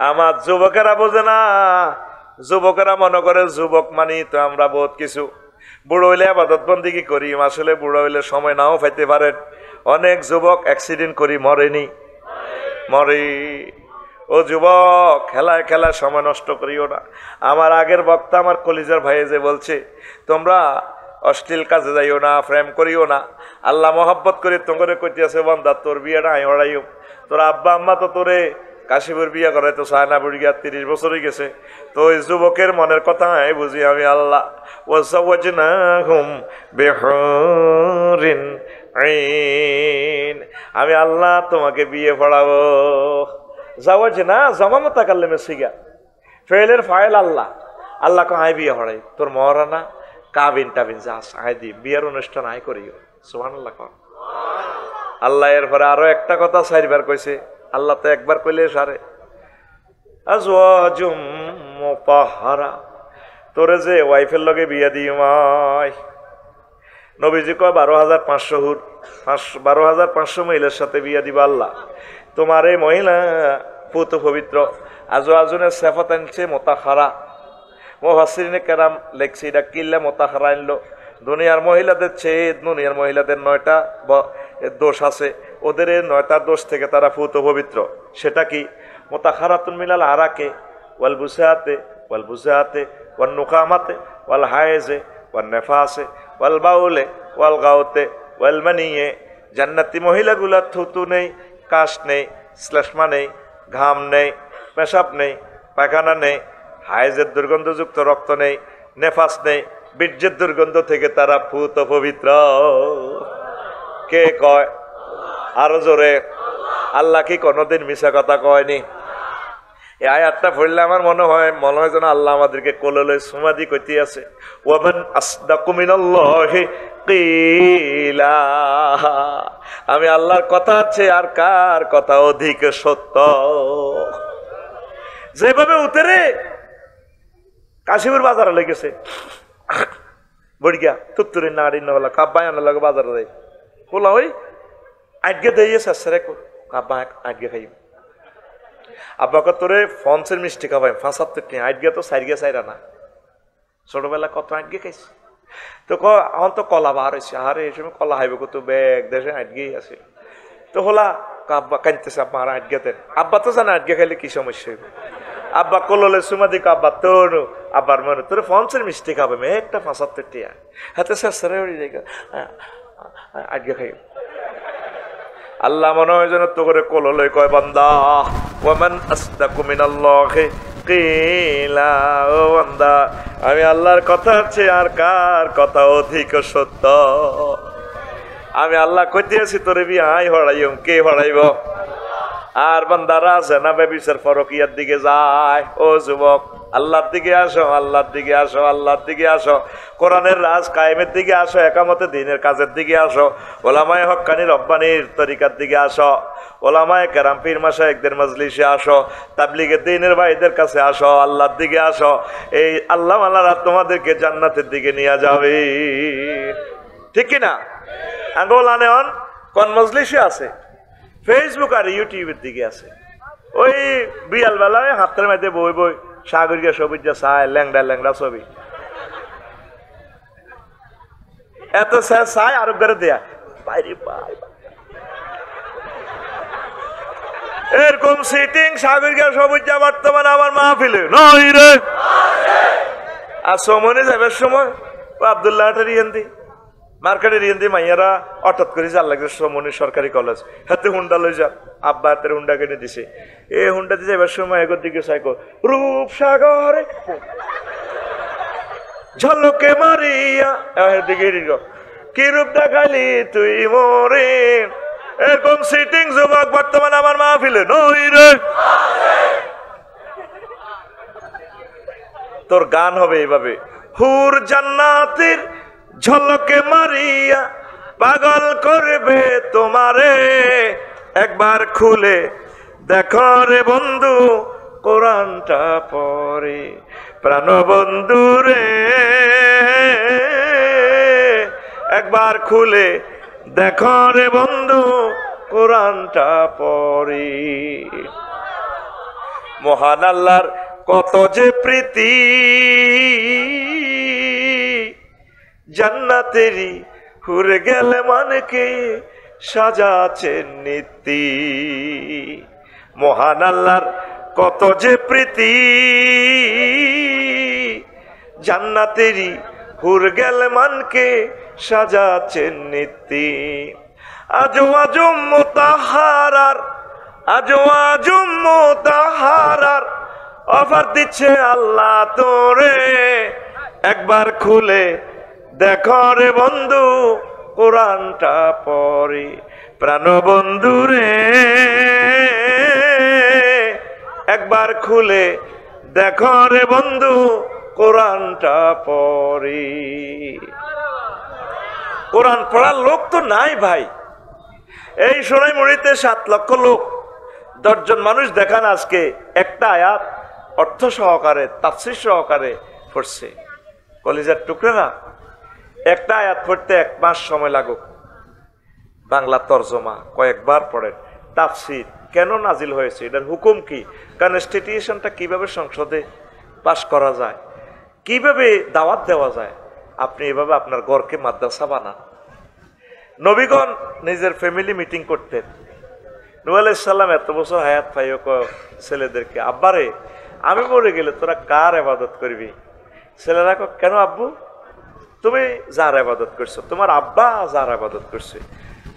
আমার যুবকেরা বোঝে না যুবকেরা মনে করে যুবক মানি তো আমরা বহুত কিছু বুড়ো হইলে ইবাদত বন্দেগী করি আসলে বুড়ো হইলে সময় নাও পাইতে পারেন অনেক যুবক অ্যাক্সিডেন্ট করি মরে ও যুবক খেলায় সময় নষ্ট করিও না আমার আগের বক্তা আমার কলিজার ভাই যে বলছে তোমরা অশ্লীল কাজে যাইও না প্রেম করিও না আল্লাহ মহব্বত করে তোমারে কইতেছে বান্দা তোর বিয়েটা আই হড়াইও তোর আব্বা আম্মা তো তোরে কাশিপুর বিয়ে করে তো চায় না, বুড়ি 30 বছর হয়ে গেছে। তো ওই যুবকের মনের কথা বুঝি আমি আল্লাহ। ওয়াজাওয়াজনাহুম বিহুরিন আইন, আমি আল্লাহ তোমাকে বিয়ে পড়াবো। জাওয়াজনা জামা মুতাকাল্লিমে সিগা, ফেলের file Allah. Allah co I বিয়ে পড়াই, তোর মহারানা কাবিন টাবিন যা আই দি বিয়ের অনুষ্ঠান আই করিও। সুবহানাল্লাহ কর। আল্লাহ এরপরে আরো একটা কথা 4 বার কইছে। আল্লাহ তো একবার কইলে সারে। আজওয়াজুম মুতাহহারা, তোরে যে ওয়াইফের লগে বিয়া দিই মাই। নবীজি কয় 12,500 হুর, 12,500 মহিলার সাথে বিয়া দিবা আল্লাহ। তোমার এই মহিলা পুত পবিত্র। আজওয়াজুনের সিফাত আনছে মুতাহহারা। মুফাসসিরিনে কেরাম লেখছে এটা কিল্লা মুতাহহারা আনলো। দুনিয়ার মহিলাদের চেয়ে দুনিয়ার মহিলাদের 9টা দোষ আছে, ওদের 9টা দোষ থেকে তারা পুত পবিত্র। সেটা কি? মুতাহহারাতুন মিনাল আরাকে ওয়াল বুসাতে ওয়াল বুসাতে ওয়ান নুকামাতে ওয়াল হায়েজে ওয়ান নেফাসে ওয়াল বাউলে ওয়াল গাউতে ওয়াল মানিয়ে। জান্নাতি মহিলাগুলা থুতু নেই, কাশ নেই, শ্লেষ্মা নেই, ঘাম নেই, পেশাব নেই, পায়খানা নেই, হায়েজের দুর্গন্ধযুক্ত রক্ত নেই, নেফাস নেই, বীর্যের দুর্গন্ধ থেকে তারা পুত পবিত্র। কে কয়? আরো জোরে। আল্লাহ কি কোনোদিন মিছা কথা কয়নি? এই আয়াতটা পড়লে আমার মনে হয় যেন আল্লাহ আমাদেরকে কোলে লয়ে সুমাদি কইতে আছে, ওয়ামান আসদাকু মিনাল্লাহি কিলা। আমি আল্লাহর কথা আছে আর কার কথা অধিক সত্য। যেভাবে উতরে কাশিপুর বাজারে লেগেছে বড়িয়া তুত্তুরি নাড়ি নলা কাব্বাই আনার লাগে বাজারে দেয় বলা ওই আজকে দিয়েছে সেরে কাব্বা আজকে খাইব। আব্বাকে তোরে ফন্সের মিষ্টি খাবাই 75 টাকা, আজকে তো 4 চাইরা না। ছোটবেলা কত আজকে খাইছি। তো এখন তো কলা বার হয়েছে, আরে এই সময় কলা খাইব কত ব্যাগ দেশে আজকেই আছে। তো হলা আব্বা কাঁদতেছে, আব্বা আর আজকে দেন। আব্বা তো জানে আজকে খাইলে কি সমস্যা হইব। আব্বা কললে সুমা দিক আব্বা তোর আব্বার মনে তোর ফন্সের মিষ্টি খাবে একটা 75 টাকা হাতে সারে আজকে খাই। আল্লাহ মনে হয় যেন তো করে কললে কয় বান্দা ওয়ামান আসদাকু মিনাল্লাহি কিলা, ও বান্দা আমি আল্লাহর কথা আছে আর কার কথা অধিক সত্য। আমি আল্লাহ কইতে আছি তোরে বিয়াই হড়াইম, কে হড়াইব? আর বান্দারা আছে না বেবিচার ফরকিয়ার দিকে যায়। ও যুবক, আল্লাহর দিকে আসো, আল্লাহর দিকে আসো, আল্লাহর দিকে আসো, কোরআনের রাজ কায়েমের দিকে আসো, একামতে দ্বীনের কাজের দিকে আসো, ওলামায়ে হক্কানি রব্বানির তরিকার দিকে আসো, ওলামায়ে কেরাম পীর মাশায়েখদের মজলিসে আসো, তাবলীগের দ্বীনের ভাইদের কাছে আসো, আল্লাহর দিকে আসো। এই আল্লাহ আল্লাহরা তোমাদেরকে জান্নাতের দিকে নিয়ে যাবে, ঠিক কিনা? আঙ্গুল আনে অন কোন মজলিসে আছে? ফেসবুক আর ইউটিউবের দিকে আছে। ওই বিয়াল বেলায় হাতের মধ্যে বই বই সাগরিকা সবুজ যা চায় ল্যাংড়া ল্যাংড়া ছবি এত চায় আরব করে দেয়া বাইরে এরকম সিটিং সাগরিকা সবুজ যা বর্তমানে আমার মাহফিলে নয় রে। আর সমনে যাবার সময় ও আবদুল্লাহ রিয়েন্দি মার্কেটের রিয়েন্দি মাইয়ারা হঠাৎ করে যার লাগছে সমনি সরকারি কলেজ, হাতে হুন্ডা লই যা, আব্বা হাতের হুন্ডা কিনে দিছে। এই হুন্ডা দিয়ে যাবার সময় এগোর দিকে সাইকো রূপসাগরে ঝলকে মারিয়া দিকে কি রূপ দেখালি তুই মোরে। এরকম সিটিং যুবক বর্তমান আমার মাহফিলে নই রে। তোর গান হবে এইভাবে, হুর জান্নাতের ঝলকে মারিয়া পাগল করবে তোমারে, একবার খুলে দেখো রে বন্ধু কোরআনটা পড়ে, প্রাণ বন্ধু রে একবার খুলে দেখো রে বন্ধু কোরআনটা পড়ে। মহান আল্লাহর কত যে প্রীতি, জান্নাতেরই হুরে গেলে মানকে সাজাচ্ছেন নীতি। মহান আল্লাহর কত যে প্রীতি, জান্নাতেরই হুর গেলে মানকে সাজাচ্ছেন নীতি। আজো আজো মুতাহারার আজওয়াজুম মুতাহারার অফার দিচ্ছে আল্লাহ তোরে, একবার খুলে দেখো রে বন্ধু কোরআনটা পড়ি। প্রাণ বন্ধু রে একবার খুলে দেখো রে বন্ধু কোরআনটা পড়ি। কোরআন পড়ার লোক তো নাই ভাই। এই সোনাইমুড়িতে 7 লক্ষ লোক, 10 জন মানুষ দেখান আজকে একটা আয়াত অর্থ সহকারে তাফসীর সহকারে পড়ছে। কলিজার টুকরা, একটা আয়াত পড়তে 1 মাস সময় লাগুক। বাংলা তরজমা কয়েকবার পড়েন। তাফসীর কেন নাজিল হয়েছে, এটার হুকুম কি, কনস্টিটিউশনটা কিভাবে সংসদে পাশ করা যায়, কিভাবে দাওয়াত দেওয়া যায়। আপনি এভাবে আপনার ঘরকে মাদ্রাসা বানান। নবীগণ নিজের ফ্যামিলি মিটিং করতেন। নূহ আলাইহিস সালাম এত বছর হায়াত পাইও ছেলেদেরকে, আব্বারে আমি মরে গেলে তোরা কার ইবাদত করবি? ছেলেরা কেন আব্বু? তুমি যার ইবাদত করছো, তোমার আব্বা যার ইবাদত করছে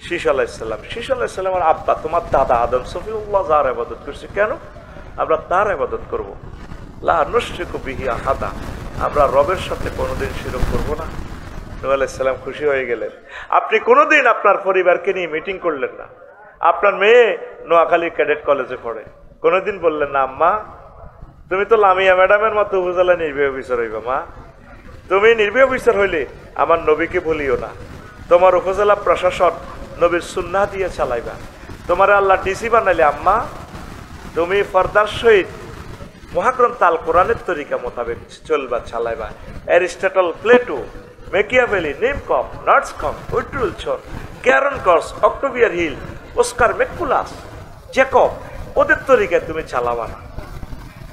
শীশ আলাইহিস সালাম, শীশ আলাইহিস সালামের আব্বা তোমার দাদা আদম সফিউল্লাহ যার ইবাদত করছে, কেন আমরা তার ইবাদত করব? লা নুশরিকু বিহি আহাদা, আমরা রবের সাথে কোনোদিন শিরক করব না। নূহ আলাইহিস সালাম খুশি হয়ে গেলেন। আপনি কোনোদিন আপনার পরিবারকে নিয়ে মিটিং করলেন না। আপনার মেয়ে নোয়াখালী ক্যাডেট কলেজে পড়ে, কোনোদিন বললেন না আম্মা তুমি তো লামিয়া ম্যাডামের মতো উপজেলা নির্বাহী অফিসার হইবা, মা তুমি নির্বাহী অফিসার হইলে আমার নবীকে ভুলিও না, তোমার উপজেলা প্রশাসন নবীর সুন্নাহ দিয়ে চালাইবা, তোমার আল্লাহ ডিসি বানাইলে আম্মা তুমি ফরদার সহিত মহাগ্রন্থ আল কোরআনের তরিকা মোতাবেক চলবা চালাইবা। Aristotle, Plato, Machiavelli, নিমকপ, নার্সকম, উইটরুলসন, Charon কর্স, অক্টোভিয়ার hill, Oscar ম্যাকুলাস, Jacob, ওদের তরিকায় তুমি চালাবা না।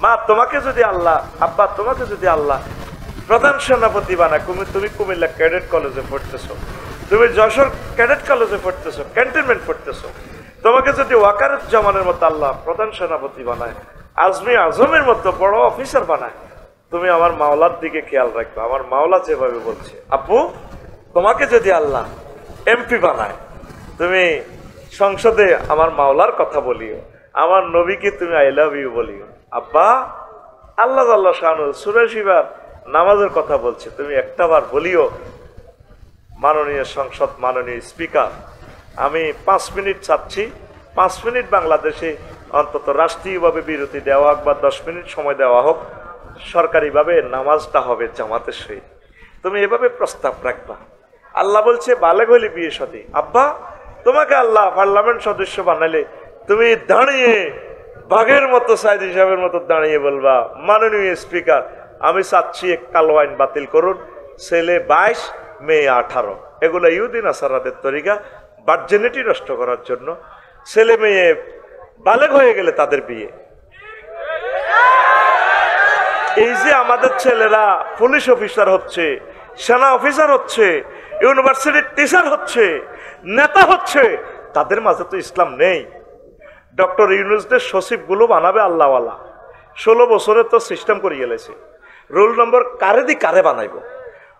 মা তোমাকে যদি আল্লাহ, আব্বা তোমাকে যদি আল্লাহ প্রধান সেনাপতি বানায়, তুমি কুমিল্লা ক্যাডেট কলেজে পড়তেছো, তুমি যশোর ক্যাডেট কলেজে পড়তেছো, ক্যান্টনমেন্ট পড়তেছো, তোমাকে যদি ওয়াকারুজ্জামানের মতো আল্লাহ প্রধান সেনাপতি বানায়, আজমি আজমের মতো বড় অফিসার বানায়, তুমি আমার মাওলার দিকে খেয়াল রাখবে। আমার মাওলা যেভাবে বলছে, আব্বু তোমাকে যদি আল্লাহ এমপি বানায়, তুমি সংসদে আমার মাওলার কথা বলিও, আমার নবীকে তুমি আই লাভ ইউ বলিও। আব্বা আল্লাহ আল্লাহ শানু সূরা শিবার নামাজের কথা বলছে, তুমি একটাবার বলিও মাননীয় সংসদ, মাননীয় স্পিকার আমি 5 মিনিট চাচ্ছি, 5 মিনিট বাংলাদেশে অন্তত রাষ্ট্রীয়ভাবে বিরতি দেওয়া হোক বা 10 মিনিট সময় দেওয়া হোক, সরকারিভাবে নামাজটা হবে জামাতের সহিত। তুমি এভাবে প্রস্তাব রাখবা। আল্লাহ বলছে বালেগ হইলে বিয়ে সাথী। আব্বা তোমাকে আল্লাহ পার্লামেন্ট সদস্য বানাইলে তুমি দাঁড়িয়ে বাঘের মতো সাইদ হিসাবের মতো দাঁড়িয়ে বলবা, মাননীয় স্পিকার আমি চাচ্ছি কালো আইন বাতিল করুন, ছেলে 22 মেয়ে 18। এগুলো ইহুদি নাসারাদের তরিকা, ভার্জিনিটি নষ্ট করার জন্য। ছেলে মেয়ে বালেগ হয়ে গেলে তাদের বিয়ে। এই যে আমাদের ছেলেরা পুলিশ অফিসার হচ্ছে, সেনা অফিসার হচ্ছে, ইউনিভার্সিটির টিচার হচ্ছে, নেতা হচ্ছে, তাদের মাঝে তো ইসলাম নেই। ডক্টর ইউনুসদের সচিবগুলো বানাবে আল্লাহওয়ালা, 16 বছরে তো সিস্টেম করে গেলেছে। রোল নম্বর কারে দি কারে বানাইব?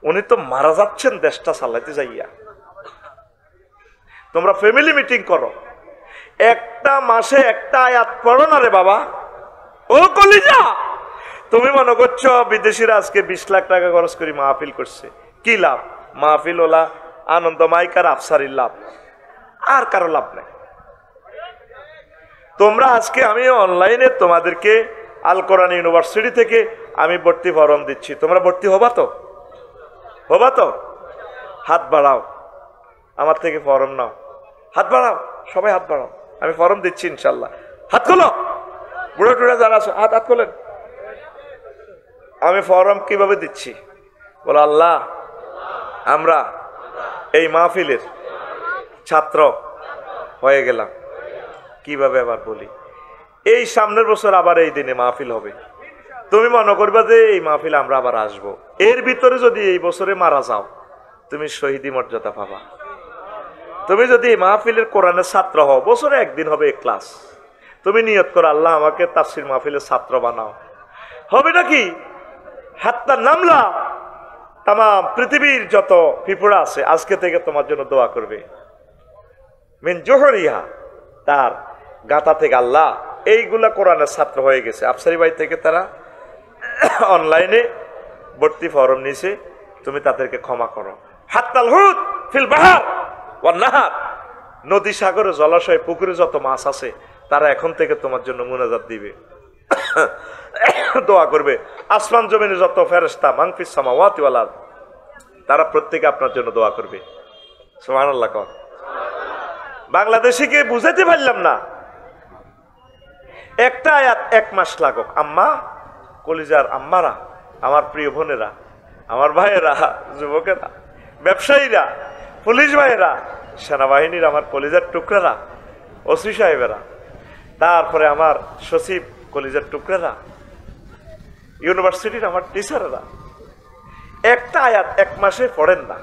উনি তো মারা যাচ্ছেন দেশটা চালাইতে যাইয়া। তোমরা ফ্যামিলি মিটিং করো, একটা মাসে একটা আয়াত পড়ো না রে বাবা। ও কলিজা, তুমি মনে করছো বিদেশিরা আজকে 20 লাখ টাকা খরচ করে মাহফিল করছে, কি লাভ? মাহফিল ওলা আনন্দ মাইকার আফসারির লাভ, আর কারো লাভ নাই। তোমরা আজকে আমি অনলাইনে তোমাদেরকে আল কোরআন ইউনিভার্সিটি থেকে আমি ভর্তি ফর্ম দিচ্ছি, তোমরা ভর্তি হবা তো? হবা তো? হাত বাড়াও, আমার থেকে ফর্ম নাও। হাত বাড়াও, সবাই হাত বাড়াও, আমি ফর্ম দিচ্ছি ইনশাল্লাহ। হাত খোলো, বুড়ো টুড়া যারা আছো হাত খোলেন। আমি ফর্ম কিভাবে দিচ্ছি বলো? আল্লাহ আমরা এই মাহফিলের ছাত্র হয়ে গেলাম। কিভাবে আবার বলি? এই সামনের বছর আবার এই দিনে মাহফিল হবে, তুমি মনে করবা যে এই মাহফিল আমরা আবার আসবো। এর ভিতরে যদি এই বছরে মারা যাও, তুমি শহীদি মর্যাদা পাবা। তুমি যদি এই মাহফিলের কোরআনের ছাত্র হও, বছরে একদিন হবে এক ক্লাস, তুমি নিয়ত করো আল্লাহ আমাকে তাফসীর মাহফিলের ছাত্র বানাও। হবে নাকি? হাতটা নামলা, তাম পৃথিবীর যত পিঁপড়া আছে আজকে থেকে তোমার জন্য দোয়া করবে। মিন জোহরিহা, তার গাঁথা থেকে আল্লাহ এইগুলা কোরআনের ছাত্র হয়ে গেছে। আফসারি বাড়ি থেকে তারা অনলাইনে ভর্তি ফরম নিছে, তুমি তাদেরকে ক্ষমা করো। হাত্তাল হুদ ফিল বাহার ওয়ান নাহার, নদী সাগরে জলাশয় পুকুরে যত মাছ আছে তারা এখন থেকে তোমার জন্য মুনাজাত দিবে, দোয়া করবে। আসমান জমিনে যত ফেরেশতা মান ফিস সামাওয়াতি ওয়াল আরদ, তারা প্রত্যেকে আপনার জন্য দোয়া করবে। সুবহানাল্লাহ। কর বাংলাদেশিকে বুঝাতে পারলাম না, একটা আয়াত 1 মাস লাগুক। আম্মা, কলিজার আম্মারা, আমার প্রিয় বোনেরা, আমার ভাইয়েরা, যুবকেরা, ব্যবসায়ীরা, পুলিশ ভাইয়েরা, সেনাবাহিনীর আমার কলিজার টুকরারা, ওসি সাহেবেরা, তারপরে আমার সচিব কলিজার টুকরারা, ইউনিভার্সিটির আমার টিচারেরা, একটা আয়াত 1 মাসে পড়েন না,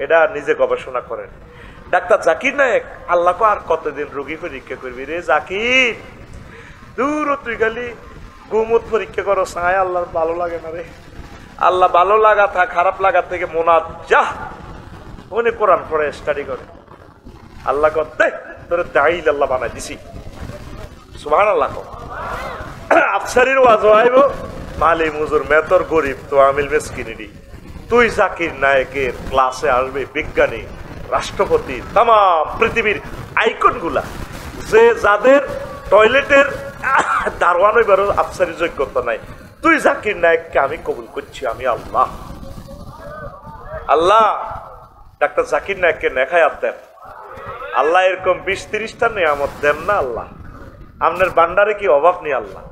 এটা নিজে গবেষণা করেন। ডাক্তার জাকির নায়েক আল্লাহকে আর কতদিন রোগী পরীক্ষা করবি রে জাকির, দূর তুই খালি গুমত পরীক্ষা করো, সায় আল্লাহর ভালো লাগে না রে। আল্লাহ ভালো লাগা থা খারাপ লাগা থেকে মোনাত যা, উনি কোরআন পড়ে স্টাডি করে। আল্লাহ করতে তোর দাইল আল্লাহ বানাই দিছি। সুবহানাল্লাহ। আফসারির ওয়াজ আইব মালি মুজুর মেতর গরিব তো আমিল মেসকিনি, তুই জাকির নায়েকের ক্লাসে আসবে বিজ্ঞানী, রাষ্ট্রপতি, তাম পৃথিবীর আইকন গুলা, যে যাদের টয়লেটের দারোয়ান হইবার আফসারি যোগ্যতা নাই, তুই জাকির নায়েককে আমি কবুল করছি, আমি আল্লাহ। আল্লাহ ডাক্তার জাকির নায়েককে নেখায়াত দেন আল্লাহ, এরকম 20-30টা নিয়ামত দেন না আল্লাহ, আপনার বান্ডারে কি অভাব নেই আল্লাহ।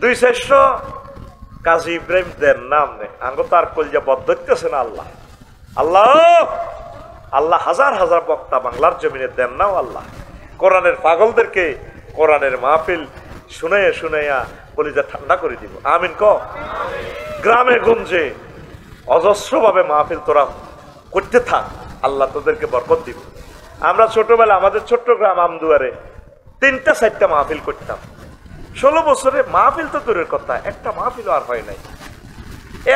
200 কাজী ইব্রাহিম দেন না আপনি, আঙ্গ তার কলজা বদ্ধ হইতেছে না আল্লাহ। আল্লাহ আল্লাহ হাজার হাজার বক্তা বাংলার জমিনে দেন নাও আল্লাহ, কোরআনের পাগলদেরকে কোরআনের মাহফিল শুনাইয়া শুনাইয়া কলিজা ঠান্ডা করে দিব। আমিন ক। গ্রামে গঞ্জে অজস্রভাবে মাহফিল তোরা করতে থাক, আল্লাহ তোদেরকে বরকত দিব। আমরা ছোটবেলা আমাদের ছোট্ট গ্রাম আমদুয়ারে 3টা-4টা মাহফিল করতাম। 16 বছরে মাহফিল তো দূরের কথা, একটা মাহফিল আর হয় নাই।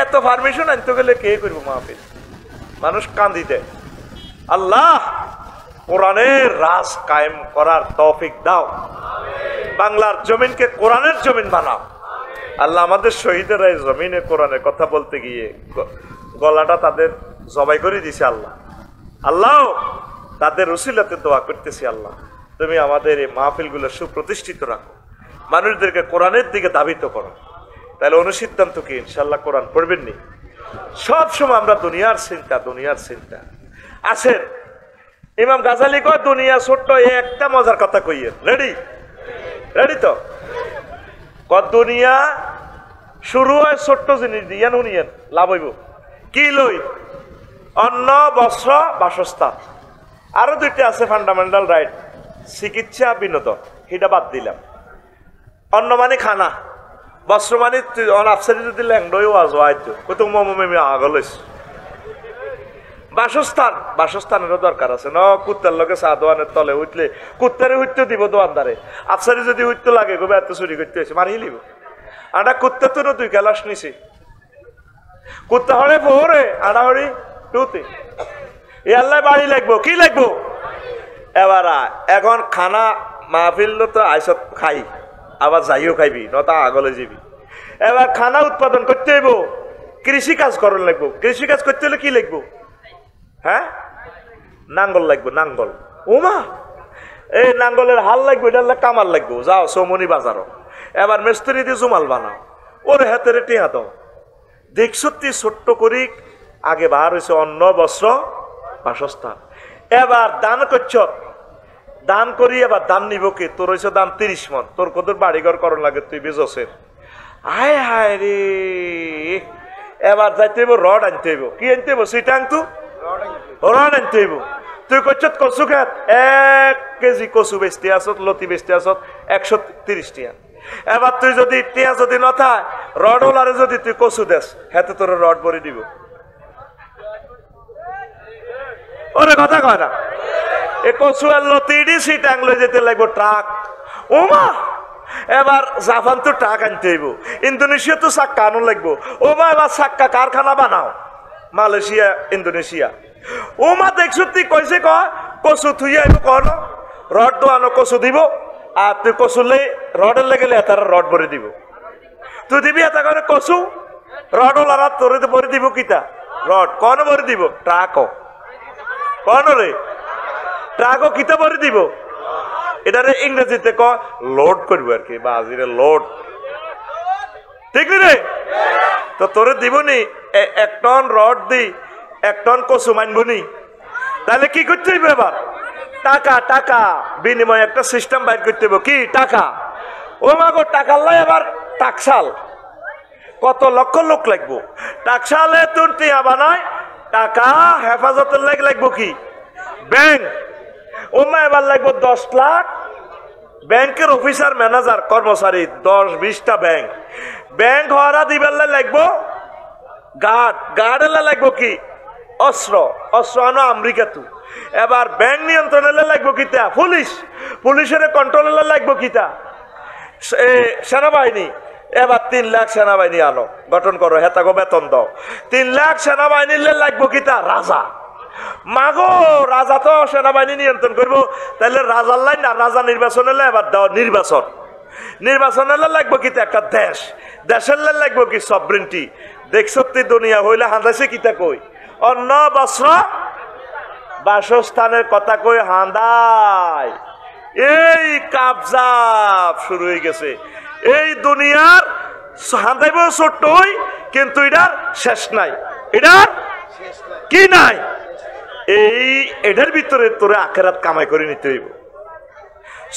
এত পারমিশন আনতে গেলে কে করবো মাহফিল, মানুষ কান্দি দেয়। আল্লাহ কোরআনের রাজ কায়েম করার তৌফিক দাও, বাংলার জমিনকে কোরআনের জমিন বানাও। আল্লাহ আমাদের শহীদেরা এই জমিনে কোরআনের কথা বলতে গিয়ে গলাটা তাদের জবাই করে দিছে আল্লাহ। আল্লাহ তাদের উসিলাতে দোয়া করতেছি, আল্লাহ তুমি আমাদের এই মাহফিলগুলো সুপ্রতিষ্ঠিত রাখো, মানুষদেরকে কোরআনের দিকে ধাবিত করো। তাহলে অনুসিদ্ধান্ত কি ইনশাল্লাহ কোরআন পড়বেন নি। সব সময় আমরা দুনিয়ার চিন্তা আছেন। ইমাম গাজালি কয় দুনিয়া ছোট্ট, একটা মজার কথা কইয়েন। রেডি তো? দুনিয়া শুরু হয় ছোট্ট জিনিস দিয়ে, নুনিয়েন লাভ হইব কি লই? অন্ন, বস্ত্র, বাসস্থান। আরো 2টা আছে ফান্ডামেন্টাল রাইট, চিকিৎসা, বিনোদন, সেটা বাদ দিলাম। অন্ন মানে খানা, বস্ত্র মানে আফসারি যদি ল্যাংডই আজো কত মমি আগল হয়েছে। বাসস্থানেরও দরকার আছে ন, কুত্তার লগে চা দোয়ানের তলে উঠলে কুত্তারে উঠতে দিব দোয়ানদারে, আফসারি যদি উঠতে লাগে গো এত চুরি করতে হয়েছে মারি লিব। আটা কুত্তা তো 2 ক্লাস নিছে, কুত্তা হরে 4 আড়া হরি 2 এ আল্লাহ বাড়ি লাগবো কি লাগবো। এবার এখন খানা মাহফিল তো আইসত খাই, আবার যাইও খাইবি নতা আগলে যাবি। এবার খানা উৎপাদন করতে হইব, কৃষি কাজ করন লাগবো। কৃষি কাজ করতে হলে কি লাগবো? হ্যাঁ, নাঙ্গল লাগবো, নাঙ্গল। ওমা এই নাঙ্গলের হাল লাগবে, এটা কামাল লাগবো। যাও চৌমনি বাজারও, এবার মিস্ত্রি দিয়ে জুমাল বানাও, ওর হাতের টিহা দাও। দেখছো ছোট্ট করি আগে বার হয়েছে অন্ন, বস্ত্র, বাসস্থান। এবার দান করছ, দান করি এবার দান নিব কে? তোর হয়েছে দাম 30 মন, তোর কত বাড়িঘর করণ লাগে তুই বেজছেন। হায় হায় রে, এবার যাইতে হইব রড আনতে হইব। কি আনতে হইব? সিটাং তু রড আনতে হইব। তুই করছ কচু খাত 1 কেজি কচু বেচতে আসত, লতি বেচতে আসত 130 টাকা। এবার তুই যদি টিয়া যদি ন থাক, রড ওলারে যদি তুই কচু দেস, হাতে তোর রড ভরে দিব। ওরে কথা কয় না, এ কচু আর লতি ডি সিটাং লই যেতে লাগবো ট্রাক। ওমা এবার জাপান তো ট্রাক আনতে হইব, ইন্দোনেশিয়া তো চাক্কা আনো লাগবো। ওমা এবার চাক্কা কারখানা বানাও, মালয়েশিয়া, ইন্দোনেশিয়া। ওমা দেখছো তুই কইছে কয় কচু থুই আইব, কন রড দোয়ানো কচু দিব, আর তুই কচুলে রডের লেগে তারা রড ভরে দিব, তুই দিবি এটা করে কচু রড ওলারা তোরে ভরে দিব কিতা রড কন ভরে দিব ট্রাক কন রে ট্রাক কিতা ভরে দিব এটারে ইংরেজিতে ক লোড করবো আর কি বাজিরে লোড ঠিক রে তো তোরে দিবনি 1 টন রড দি 1 টন কচু মানবো নি তাহলে কি করতে হইবে এবার টাকা টাকা বিনিময়ে একটা সিস্টেম বাইর করতে হবে কি টাকা ও মাগো টাকা লাই এবার টাকশাল কত লক্ষ লোক লাগবো টাকশালে তোর টিয়া বানায় টাকা হেফাজতের লাগবো কি ব্যাংক ও মা এবার লাগবো 10 লাখ ব্যাংকের অফিসার ম্যানেজার কর্মচারী 10-20টা ব্যাংক ব্যাংক হওয়ারা দিবার লাগবো গার্ড এলে লাগবো কি অস্ত্র অস্ত্র আনো আমেরিকা তু এবার ব্যাংক নিয়ন্ত্রণ লাগবো কিতা পুলিশের কন্ট্রোল লাগবো কিতা সেনাবাহিনী এবার 3 লাখ সেনাবাহিনী আনো গঠন করো হেতাগো বেতন দাও 3 লাখ সেনাবাহিনী লাগবো কিতা রাজা মাগো রাজা তো সেনাবাহিনী নিয়ন্ত্রণ করবো তাহলে রাজার লাইন না রাজা নির্বাচন হলে এবার দাও নির্বাচন হলে লাগবো কিতা একটা দেশের লাগবো কি সবরিনটি দেখছো দুনিয়া হইলে হাঁদাইছে কিতা কই অন্ন বস্ত্র বাসস্থানের কথা কই হাঁদাই এই কাবজাব শুরু হয়ে গেছে এই দুনিয়ার হাঁদাইব ছোট্টই কিন্তু এটার শেষ নাই এটার কি নাই এটার ভিতরে তোরে আখেরাত কামাই করে নিতে হইব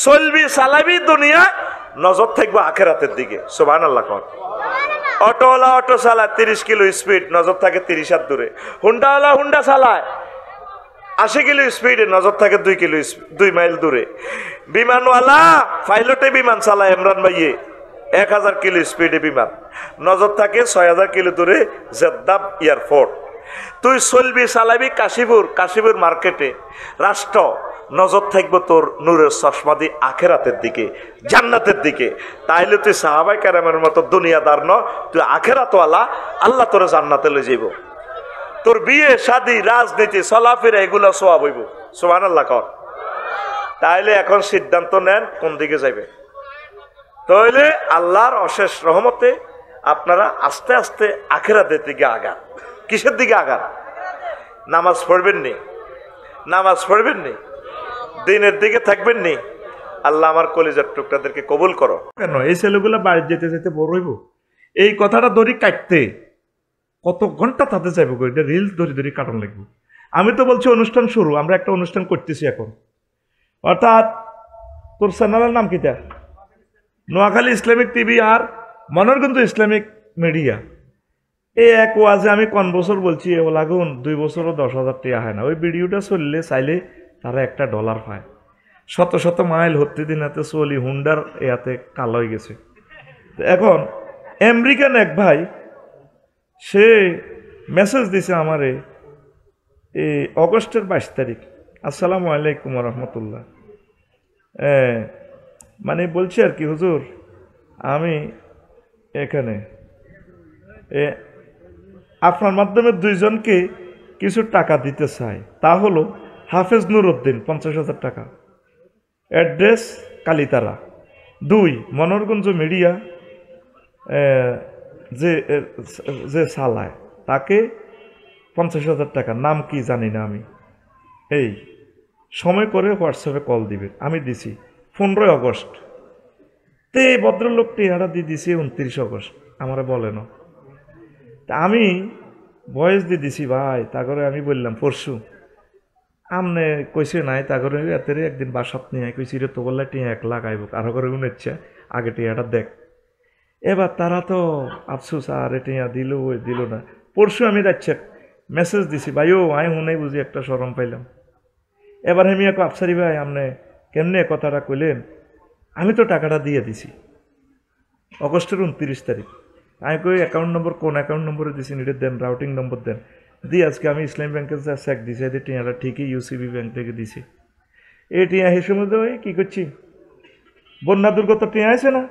চলবি চালাবি দুনিয়া নজর থাকবো আখেরাতের দিকে সুবহানাল্লাহ কর অটোওয়ালা অটো চালায় 30 কিলো স্পিড নজর থাকে 30 হাত দূরে হুন্ডাওয়ালা হুন্ডা চালায় 80 কিলো স্পিডে নজর থাকে 2 মাইল দূরে বিমানওয়ালা পাইলটে বিমান চালায় ইমরান ভাইয়ে 1000 কিলো স্পিডে বিমান নজর থাকে 6000 কিলো দূরে জেদ্দা এয়ারপোর্ট তুই চলবি চালাবি কাশীপুর মার্কেটে রাষ্ট্র নজর থাকবো তোর নূরের চশমা দিয়ে আখেরাতের দিকে জান্নাতের দিকে তাইলে তুই সাহাবাই কেরামের মতো দুনিয়াদার ন তুই আখেরাতওয়ালা আল্লাহ তোর জান্নাতে লই যাইব তোর বিয়ে শাদী রাজনীতি চলাফেরা এগুলো সওয়াব হইব সুবহানাল্লাহ কর তাইলে এখন সিদ্ধান্ত নেন কোন দিকে যাইবে তাইলে আল্লাহর অশেষ রহমতে আপনারা আস্তে আস্তে আখেরাতের দিকে আগান কিসের দিকে আগান নামাজ পড়বেন নি দিনের দিকে থাকবেন নি আল্লাহ আমার কলিজার টুকরাদেরকে কবুল করো কেন এই ছেলেগুলো বাড়ি যেতে যেতে বড় হইব এই কথাটা দড়ি কাটতে কত ঘন্টা তাতে চাইবো এটা রিলস ধরে কাটন লাগবে আমি তো বলছি অনুষ্ঠান শুরু আমরা একটা অনুষ্ঠান করতেছি এখন অর্থাৎ তোর চ্যানেলের নাম কিটা নোয়াখালী ইসলামিক টিভি আর মনোরগঞ্জ ইসলামিক মিডিয়া এই এক ওয়াজে আমি কোন বছর বলছি ও লাগুন 2 বছরও 10,000 টাকা হয় না ওই ভিডিওটা চললে চাইলে তারা $1 পায় শত মাইল হতে দিন এতে চলি হুন্ডার ইয়াতে কালো হয়ে গেছে এখন আমেরিকান এক ভাই সে মেসেজ দিছে আমারে এই অগস্টের 22 তারিখ আসসালামু আলাইকুম রহমতুল্লাহ মানে বলছি আর কি হুজুর আমি এখানে আপনার মাধ্যমে 2 জনকে কিছু টাকা দিতে চাই তা হলো হাফেজ নুরউদ্দিন 50,000 টাকা অ্যাড্রেস কালিতারা 2 মনোরগঞ্জ মিডিয়া যে চালায় তাকে 50,000 টাকা নাম কি জানি না আমি এই সময় করে হোয়াটসঅ্যাপে কল দিবেন আমি দিছি 15 আগস্ট তে ভদ্রলোকটি এরা দিয়ে দিছি 29 আগস্ট আমারে বলেন তা আমি ভয়েস দিয়ে দিছি ভাই তা করে আমি বললাম পরশু আমনে কইছে নাই তা করে এতে একদিন বাসাত নিয়ে কইছি রে তো বললে টিয়া 1 লাখ আইব কারো করে উনেছে আগে টিয়াটা দেখ এবার তারা তো আফসোস আর টিয়া দিল না পরশু আমি যাচ্ছে মেসেজ দিছি ভাইও আই হুনেই বুঝি একটা শরম পাইলাম এবার আমি এক আফসারি ভাই আমনে কেমনে কথাটা কইলেন আমি তো টাকাটা দিয়ে দিছি আগস্টের 29 তারিখ আমি কই অ্যাকাউন্ট নম্বর কোন অ্যাকাউন্ট নম্বরে দিছি এটা দেন রাউটিং নম্বর দেন দিয়ে আজকে আমি ইসলামী ব্যাংকের যা চেক দিছি এদের টিয়াটা ঠিকই ইউসিবি ব্যাংক থেকে দিছি এই টিয়া হে সমুদ্র ওই কী করছি বন্যা দুর্গত টিয়া আছে না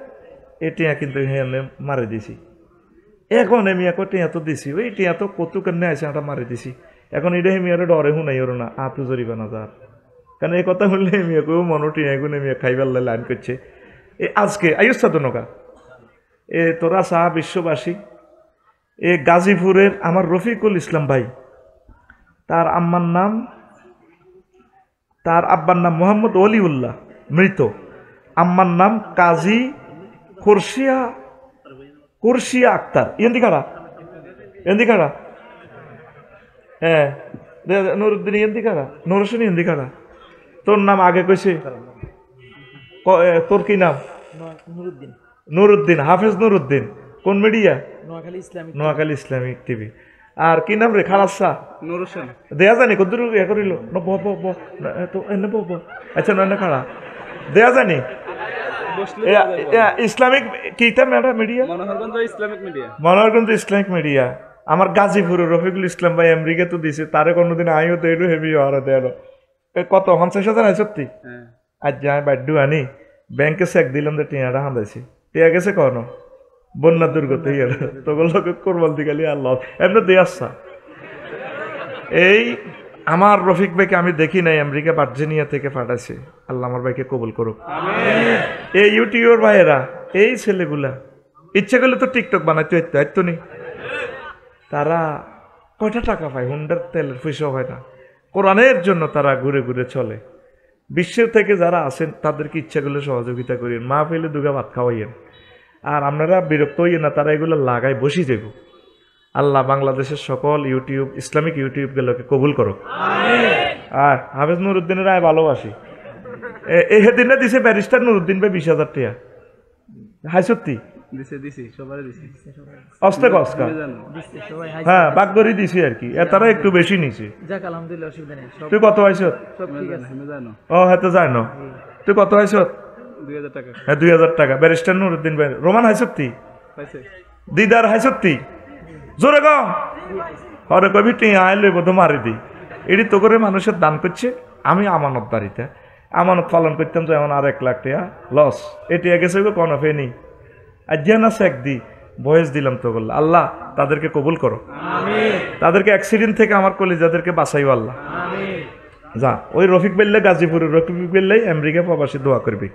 এই টিয়া কিন্তু হেনে মারে দিছি এখন আমি এক টিয়া তো দিছি ওই টিয়া তো কত কেন আছে এটা মারে দিছি এখন এটা আমি আর ডরে হুনাই ওর না আতু জরিবা না যার কারণ এই কথা বললে মেয়ে কেউ মনোটি এগুলো মেয়ে খাইবার লাইন করছে আজকে আয়ুস্তা তো নৌকা তোরা সাহা বিশ্ববাসী গাজীপুরের আমার রফিকুল ইসলাম ভাই, তার আব্বার নাম মোহাম্মদ অলিউল্লাহ, মৃত। আম্মার নাম কাজী কুরশিয়া আক্তার। এন্দিকারা হ্যাঁ, নুরুদ্দিন এন্দিকারা, নুরসেন এন্দিকারা। তোর নাম আগে কইছে, তোর কি নাম? নুরুদ্দিন, হাফেজ নুরুদ্দিন। কোন মিডিয়া? Noakhali Islamic TV. আর কি নাম রে? খালাসা দেয়া জানি কদ্দুর ইয়া করিল। আচ্ছা নয় খাড়া দেয়া জানি ইসলামিক কিতা madam media, Manoharganj Islamic media. আমার গাজীপুরের রফিকুল ইসলাম ভাই আমেরিকা তো দিছে, তারে কোনোদিন আইও তো এলো হেভি হওয়ার দেয়ালো। কত 50,000 আয় সত্যি? আজ যাই বাড্ডু আনি ব্যাংকে চেক দিলাম যে টিয়াটা হাঁদাইছি, টিয়া গেছে কখনো বন্যা দুর্গত ইয়ার তোগুলোকে কোরবাল দিগালি আল্লাহ এমনি দিয়ে আসছা। এই আমার রফিক ভাইকে আমি দেখি নাই, আমেরিকা ভার্জিনিয়া থেকে পাঠাইছে। আল্লাহ আমার ভাইকে কবুল করুক। এই ইউটিউবার ভাইয়েরা, এই ছেলেগুলা ইচ্ছে করলে তো টিকটক বানাইতে হইতো নি। তারা কয়টা টাকা পায়? হুন্ডার তেলের পয়সা হয় না। কোরআনের জন্য তারা ঘুরে ঘুরে চলে। বিশ্বের থেকে যারা আছেন তাদেরকে ইচ্ছা করলে সহযোগিতা করেন, মা ফেলে দুগা ভাত খাওয়াইয়েন। আর আপনারা বিরক্ত হইয়েন না, তারা এগুলো লাগাই বসি যাব। আল্লাহ বাংলাদেশের সকল ইসলামিক ইউটিউবগুলোকে কবুল করুক। আর হাফেজ নুরুদ্দিনের রায় ভালোবাসি। এই দিনে দিছে ব্যারিস্টার নুরুদ্দিন ভাই 20,000 টাকা। হাই সত্যি হ্যাঁ বাগদরি দিছি আর কি, তারা একটু বেশি নিছে। তুই কত আইস? ও হ্যাঁ তো জানো। তুই কত আইস? 2000 টাকা। হ্যাঁ 2000 টাকা। ব্যারিস্টার নুরুদ্দিন ভাই। রোমান হাই সত্যি? দিদার হাই সত্যি? জোরে গাও হরে কবি টিয়া আইলে বোধ মারি দিই। এটি তো করে মানুষের দান করছে। আমি আমানত বাড়িতে আমানত পালন করতাম তো এমন আর 1 লাখ টাকা লস। এটি গেছে কোনো ফেনি আর যে না চেক দি বয়স দিলাম তো বললো। আল্লাহ তাদেরকে কবুল করো, তাদেরকে অ্যাক্সিডেন্ট থেকে আমার কলিজাদেরকে বাঁচাইও আল্লাহ। যা ওই রফিক বেল্লে গাজীপুরের রফিক বেল্লাই আমেরিকা প্রবাসী দোয়া করবি।